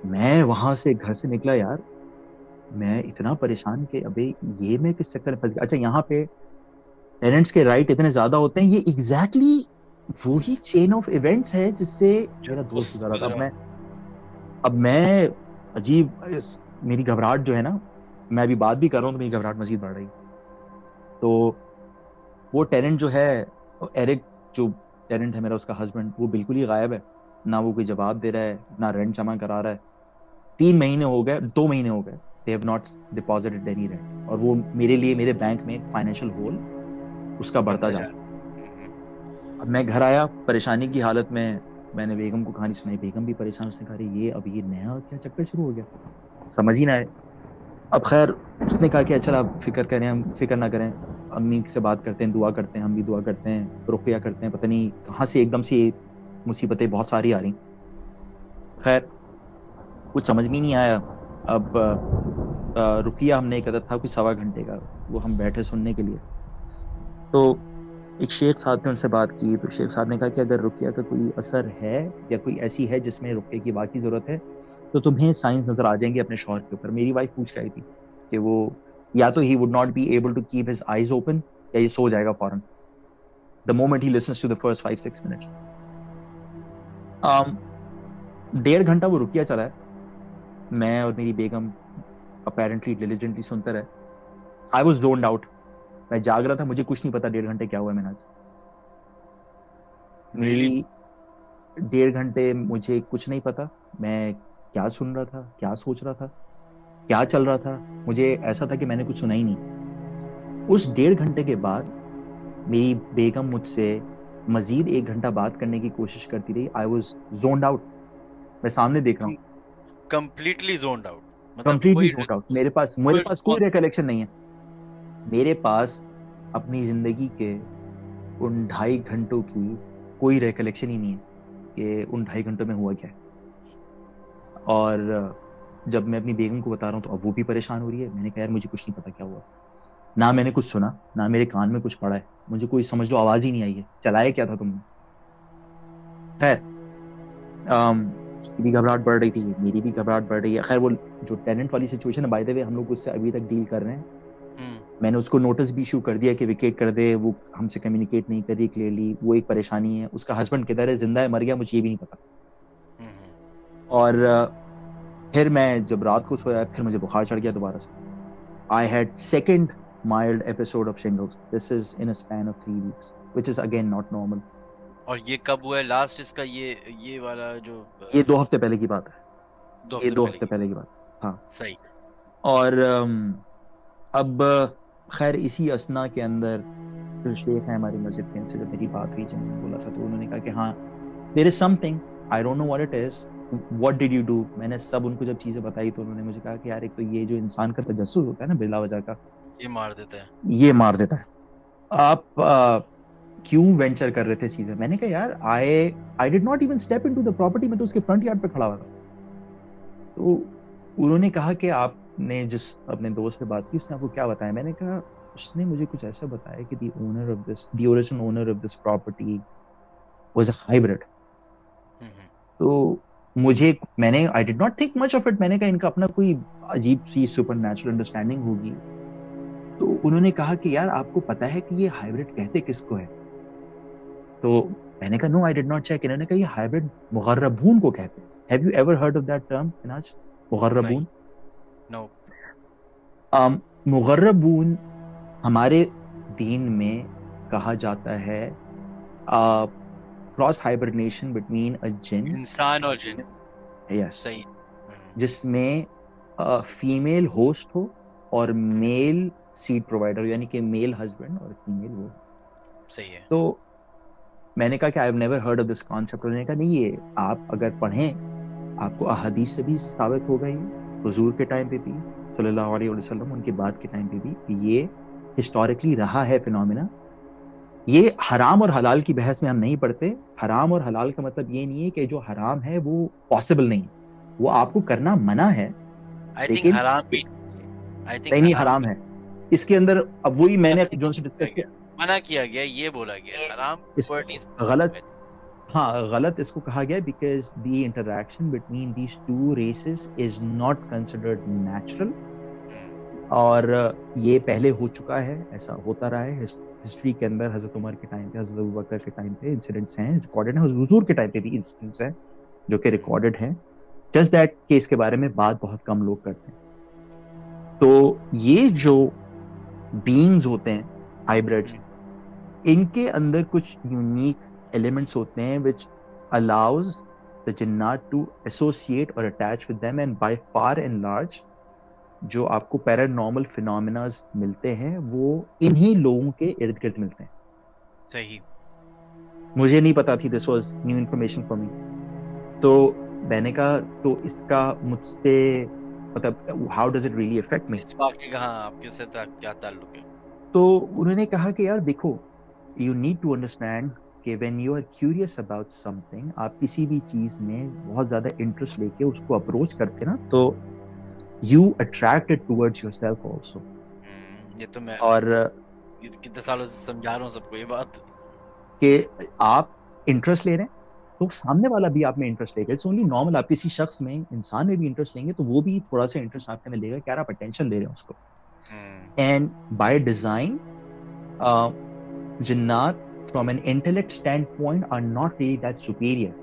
मैं वहां से घर से निकला यार, मैं इतना परेशान कि अबे ये मैं किस चक्कर में फंस गया। अच्छा, यहाँ पे टेनेंट्स के राइट इतने ज्यादा होते हैं, ये एग्जैक्टली वो ही चेन ऑफ इवेंट्स है जिससे मेरा दोस्त गुजरा था। अब मैं अजीब, मेरी घबराहट जो है ना, मैं अभी बात भी कर रहा हूँ तो मेरी घबराहट मजीद बढ़ रही। तो वो टेनेंट जो है, एरिक जो टेनेंट है मेरा, उसका हस्बैंड, वो बिल्कुल ही गायब है। ना वो कोई जवाब दे रहा है, ना रेंट जमा करा रहा है। 3 महीने हो गए, 2 महीने हो गए, they have not deposited any rent. और वो मेरे लिए, मेरे बैंक में एक फाइनेंशियल होल उसका बढ़ता जा रहा। अब मैं घर आया परेशानी की हालत में, मैंने बेगम को कहानी सुनाई, बेगम भी परेशान। उसने कहा ये अब ये नया क्या चक्कर शुरू हो गया, समझ ही ना आए। अब खैर उसने कहा कि अच्छा आप फिक्र करें, हम फिक्र ना करें, अम्मी से बात करते हैं, दुआ करते हैं, हम भी दुआ करते हैं, रुकिया करते हैं। पता नहीं कहाँ से एकदम से मुसीबतें बहुत सारी आ रही। खैर कुछ समझ में नहीं आया। अब रुकिया हमने एक अदद था कुछ 1.25 घंटे का, वो हम बैठे सुनने के लिए। तो एक शेख साहब ने उनसे बात की, तो शेख साहब ने कहा कि अगर रुकिया का कोई असर है या कोई ऐसी है जिसमें रुकिया की वाकई जरूरत है तो तुम्हें साइंस नजर आ जाएंगे अपने शौहर के ऊपर। मेरी वाइफ पूछ रही थी कि वो या तो he would not be able to keep his eyes open, या ये सो जाएगा फौरन the moment he listens to the first 5-6 minutes. 1.5 घंटा वो रुकिया चला है, मैं और मेरी बेगम अपेरेंटली डिलिजेंटली सुनते रहे। आई वाज जोन्ड आउट, मैं जाग रहा था, मुझे कुछ नहीं पता 1.5 घंटे क्या हुआ। मैंने आज मेरी 1.5 घंटे मुझे कुछ नहीं पता, मैं क्या सुन रहा था, क्या सोच रहा था, क्या चल रहा था। मुझे ऐसा था कि मैंने कुछ सुना ही नहीं। उस 1.5 घंटे के बाद मेरी बेगम मुझसे मजीद 1 घंटा बात करने की कोशिश करती रही। आई वाज जोन्ड आउट, मैं सामने देख रहा हूँ, completely zoned out, completely zoned out. मेरे पास कोई रिकलेक्शन नहीं है। मेरे पास अपनी जिंदगी के उन 2.5 घंटों की कोई रिकलेक्शन ही नहीं है कि उन 2.5 घंटों में हुआ क्या है। और जब मैं अपनी बेगम को बता रहा हूँ तो अब वो भी परेशान हो रही है। मैंने कहा यार मुझे कुछ नहीं पता क्या हुआ, ना मैंने कुछ सुना, ना मेरे कान में कुछ पड़ा है, मुझे कोई समझ लो आवाज ही नहीं आई है। चलाया क्या था तुमने? खैर भी घबराहट बढ़ रही थी, मेरी भी घबराहट बढ़ रही है। खैर वो जो टेनेंट वाली सिचुएशन है, बाय द वे हम लोग उससे अभी तक डील कर रहे हैं। मैंने उसको नोटिस भी इशू कर दिया कि विकेट कर दे, वो हमसे कम्युनिकेट नहीं कर रही क्लियरली, वो एक परेशानी है। उसका हस्बैंड किधर है, जिंदा है, मर गया, मुझे ये भी नहीं पता। और फिर मैं जब रात को सोया, फिर मुझे बुखार चढ़ गया दोबारा से। I had second mild episode of shingles. This is in a span of 3 weeks, which is again not normal. और ये कब हुआ है लास्ट इसका, ये वाला जो ये 2 हफ्ते पहले की बात है। ये 2 हफ्ते पहले की बात। हाँ सही। और अब खैर इसी असना के अंदर जो शेख है हमारी मस्जिद के, इनसे जब मेरी बात हुई, जब मैंने बोला था, तो उन्होंने कहा कि हाँ there is something, I don't know what it is, what did you do। मैंने सब उनको जब चीजें बताई तो उन्होंने मुझे कहा कि यार एक तो ये जो इंसान का तजस्सुस होता है ना बिला वजह का, ये मार देता है। ये मार देता है। आप क्यों वेंचर कर रहे थे चीजें? मैंने कहा यार आई did not even step into the property, मैं तो उसके फ्रंट यार्ड पे खड़ा हुआ था। तो उन्होंने कहा कि आपने जिस अपने दोस्त से बात की उसने आपको क्या बताया? मैंने कहा उसने मुझे कुछ ऐसा बताया कि the original owner of this property was a hybrid. तो मैंने आई did not think much of it, मैंने कहा इनका अपना कोई अजीब सी सुपरनैचुरल अंडरस्टैंडिंग होगी। तो उन्होंने कहा कि यार आपको पता है कि ये हाइब्रिड कहते किसको है? तो मैंने कहा no I did not check. इन्होंने कहा ये हाइब्रिड मुगर्रबून को कहते हैं। Have you ever heard of that term इनाज, मुगर्रबून? नो। मुगर्रबून हमारे दीन में कहा जाता है क्रॉस हाइबरनेशन बिटवीन अ जिन, इंसान और जिन। यस, सही। जिसमें फीमेल होस्ट हो और मेल सीड प्रोवाइडर, यानी कि मेल हस्बैंड और फीमेल वो। सही है। तो मैंने कहा कि आई have never heard of this concept. उन्होंने कहा नहीं, ये आप अगर पढ़ें आपको अहादीस से भी साबित होगा, ये हुजूर के टाइम पे भी सल्लल्लाहु अलैहि वसल्लम, उनके बाद के टाइम पे भी ये हिस्टोरिकली रहा है फिनोमिना। ये हराम और हलाल की बहस में हम नहीं पढ़ते। हराम और हलाल का मतलब ये नहीं है कि जो हराम है वो पॉसिबल नहीं है, वो आपको करना मना है। आई थिंक लेकिन हराम भी, आई थिंक नहीं हराम हराम है इसके अंदर। अब वही मैंने भी जो से डिस्कस किया, मना किया गया, ये बोला गया हराम इसको वर्ड इज गलत, हाँ गलत इसको कहा गया because the interaction between these two races is not considered natural. और ये पहले हो चुका है, ऐसा होता रहा है हिस्ट्री के अंदर। हजरत उमर के टाइम पे, हजरत अबू बकर के टाइम पे इंसिडेंट्स हैं रिकॉर्डेड हैं, हुजूर के टाइम पे भी इंसिडेंट्स हैं जो कि रिकॉर्डेड हैं। जस्ट दैट कि इसके बारे में बात बहुत कम लोग करते हैं। तो ये जो बीइंग्स होते हैं हाइब्रिड्स, इनके अंदर कुछ यूनिक एलिमेंट्स होते हैं विच अलाउज द जिन्नात टू एसोसिएट और attach with them, and by far and large जो आपको पैरानॉर्मल फिनोमिनाज मिलते हैं वो इन्हीं लोगों के इर्द गिर्द मिलते हैं। सही। मुझे नहीं पता थी, this was new information for me. तो मैंने कहा तो इसका मुझसे मतलब how does it really affect me? इस वाक्य का हाँ आपके साथ क्या ताल्लुक है? तो उन्होंने कहा कि यार देखो, यू नीड टू अंडरस्टैंड कि when you are curious about something, आप किसी भी चीज में बहुत ज्यादा इंटरेस्ट लेके उसको अप्रोच करते ना, तो you attracted towards yourself also. ये तो मैं और कितने सालों से समझा रहा हूँ सबको ये बात कि आप इंटरेस्ट ले रहे हैं तो सामने वाला भी आप में इंटरेस्ट लेगा। It's only normal. आप किसी शख्स में, इंसान में भी इंटरेस्ट लेंगे तो वो भी थोड़ा सा इंटरेस्ट आपके अंदर लेगा कि यार आप अटेंशन दे रहे हैं उसको। एंड बाय डिजाइन जिन्नात from an intellect standpoint are not really that superior.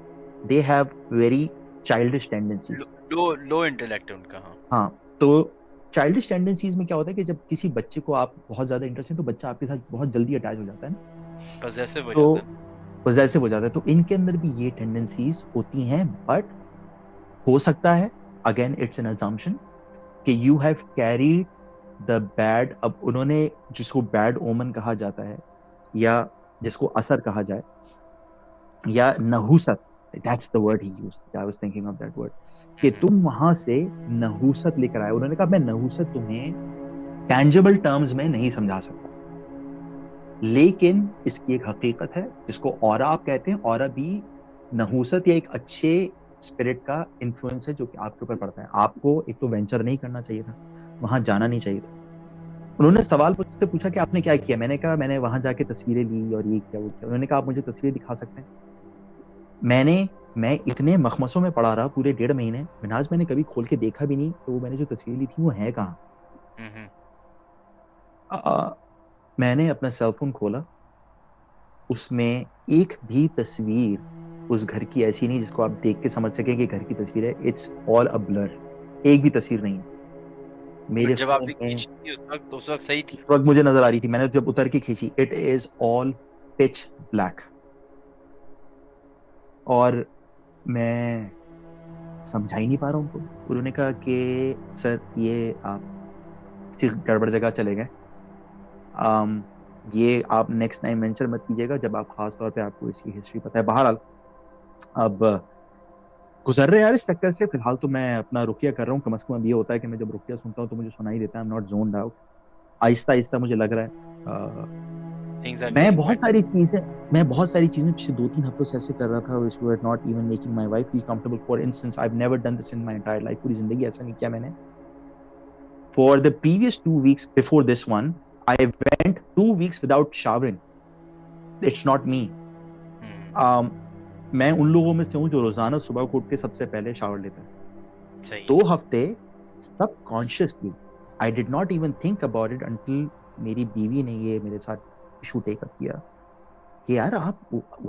They have very childish tendencies. Low intellect है उनका। हाँ, तो चाइल्डिश टेंडेंसीज में क्या होता है कि जब किसी बच्चे को आप बहुत ज्यादा इंटरेस्ट है तो बच्चा आपके साथ बहुत जल्दी अटैच हो जाता है ना, पजेसिव हो तो जाता है। पॉजेसिव हो जाता है। तो इनके अंदर भी ये टेंडेंसीज होती हैं, बट हो सकता है, अगेन इट्स एन अजम्पशन, कि you have carried the bad. अब उन्होंने जिसको बैड ओमन कहा जाता है या जिसको असर कहा जाए या नहूसत, that's the word he used, I was thinking of that word, कि तुम वहां से नहूसत लेकर आए। उन्होंने कहा मैं नहूसत तुम्हें टैंजिबल टर्म्स में नहीं समझा सकता, लेकिन इसकी एक हकीकत है जिसको औरा आप कहते हैं। औरा भी नहूसत या एक अच्छे स्पिरिट का इन्फ्लुएंस है जो कि आपके ऊपर पड़ता है। आपको एक तो वेंचर नहीं करना चाहिए था, वहां जाना नहीं चाहिए था। उन्होंने सवाल मुझसे पूछा कि आपने क्या किया? मैंने कहा मैंने वहां जाके तस्वीरें ली और ये किया वो किया। उन्होंने कहा आप मुझे तस्वीरें दिखा सकते हैं? मैं इतने मखमसों में पड़ा रहा पूरे 1.5 महीने, मिनाज मैंने कभी खोल के देखा भी नहीं तो वो मैंने जो तस्वीर ली थी वो है कहाँ। मैंने अपना सेलफोन खोला, उसमें एक भी तस्वीर उस घर की ऐसी नहीं जिसको आप देख के समझ सके कि घर की तस्वीर है। इट्स ऑल अ ब्लर, एक भी तस्वीर नहीं है मेरे जब फोन आपने में। खींची थी उस वक्त सही थी। उस वक्त मुझे नजर आ रही थी, मैंने जब उतर के खींची, it is all pitch black. और मैं समझा ही नहीं पा रहा हूँ उनको। उन्होंने कहा कि सर ये आप किसी गड़बड़ जगह चले गए, ये आप नेक्स्ट टाइम वेंचर मत कीजिएगा जब आप खास तौर पे आपको इसकी हिस्ट्री पता है। बहरहाल अब गुजर रहे यार इस चक्कर से। फिलहाल तो मैं अपना रुकिया कर रहा हूँ। कम से कम अब ये होता है कि मैं जब रुकिया सुनता हूँ तो मुझे सुनाई देता है, आई am not zoned out. Aahista Aahista मुझे लग रहा है मैं बहुत सारी चीजें पिछले 2-3 हफ्तों से ऐसे कर रहा था which were not even making my wife feel comfortable. For instance, I've never done this in my entire life. पूरी जिंदगी ऐसा नहीं किया मैंने. For the previous 2 weeks before this one, I went 2 weeks without showering. It's not me. मैं उन लोगों में से हूँ जो रोजाना सुबह को उठ के सबसे पहले शावर लेता है. 2 हफ्ते subconsciously I did not even think about it until मेरी बीवी ने ये मेरे साथ इशू टेक अप किया कि यार आप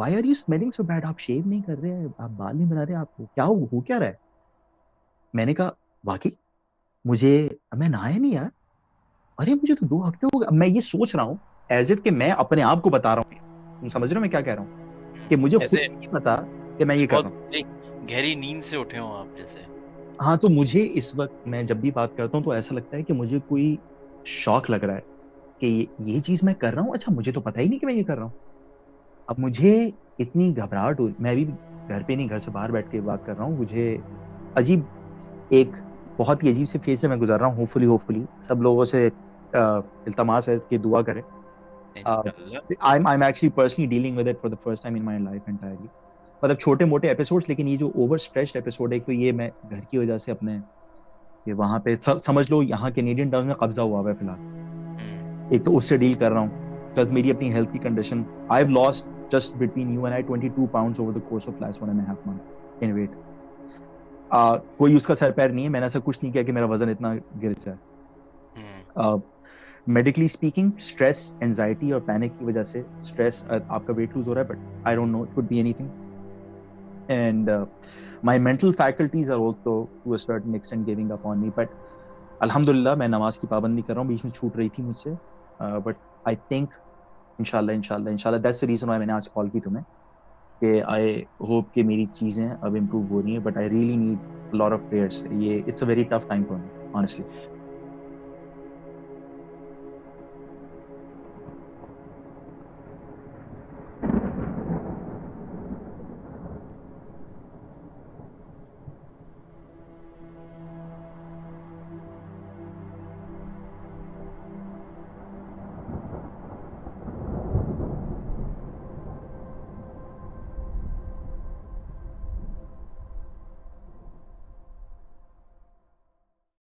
why are you smelling so bad? आप शेव नहीं कर रहे हैं, आप बाल नहीं बना रहे, आपको क्या हो क्या रहा है? मैंने कहा वाकई मैं नहाया नहीं यार. अरे मुझे तो 2 हफ्ते हो गए. मैं ये सोच रहा हूँ एज इफ कि मैं अपने आप को बता रहा हूँ. तुम समझ रहे हो मैं क्या कह रहा हूँ कि मुझे खुद नहीं पता कि मैं ये कर रहा हूँ. गहरी नींद से उठे हो आप जैसे. हाँ, तो मुझे इस वक्त मैं जब भी बात करता हूँ तो ऐसा लगता है कि मुझे कोई शौक लग रहा है कि ये चीज मैं कर रहा हूँ. अच्छा, मुझे तो पता ही नहीं कि मैं ये कर रहा हूँ. अब मुझे इतनी घबराहट हो. मैं भी घर पे नहीं, घर से बाहर बैठ के बात कर रहा हूँ. मुझे एक बहुत ही अजीब सी फेज से मैं गुजर रहा हूँ. होपफुली सब लोगों से इल्तमास है कि दुआ करें. I'm actually personally dealing with it for the first time in my life entirely. मतलब छोटे मोटे एपिसोड्स, लेकिन ये जो ओवर स्ट्रेच्ड एपिसोड है, तो ये मैं घर की वजह से अपने ये वहां पे समझ लो यहाँ कैनेडियन टाउन में कब्जा हुआ है फिलहाल. एक तो उससे डील कर रहा हूँ प्लस मेरी अपनी हेल्थ की condition. I have lost just between you and I 22 pounds over the course of last 1.5 months in weight. कोई उसका सर पैर नहीं है. मैंने ऐसा कुछ नहीं किया कि मेरा वजन इतना गिर जाए. मेडिकली स्पीकिंग स्ट्रेस, एंजाइटी और पैनिक की वजह से स्ट्रेस आपका वेट लूज हो रहा है, but I don't know, it could be anything. And my mental faculties are also to a certain extent giving up on me. But अल्हम्दुलिल्लाह मैं नमाज की पाबंदी कर रहा हूँ. बीच में छूट रही थी मुझसे, बट आई थिंक इंशाल्लाह दैट्स द रीजन व्हाई मैंने आज कॉल की तुम्हें कि आई होप कि मेरी चीजें अब इम्प्रूव हो रही हैं. But I really need lot of prayers. ये it's a very tough time for me honestly.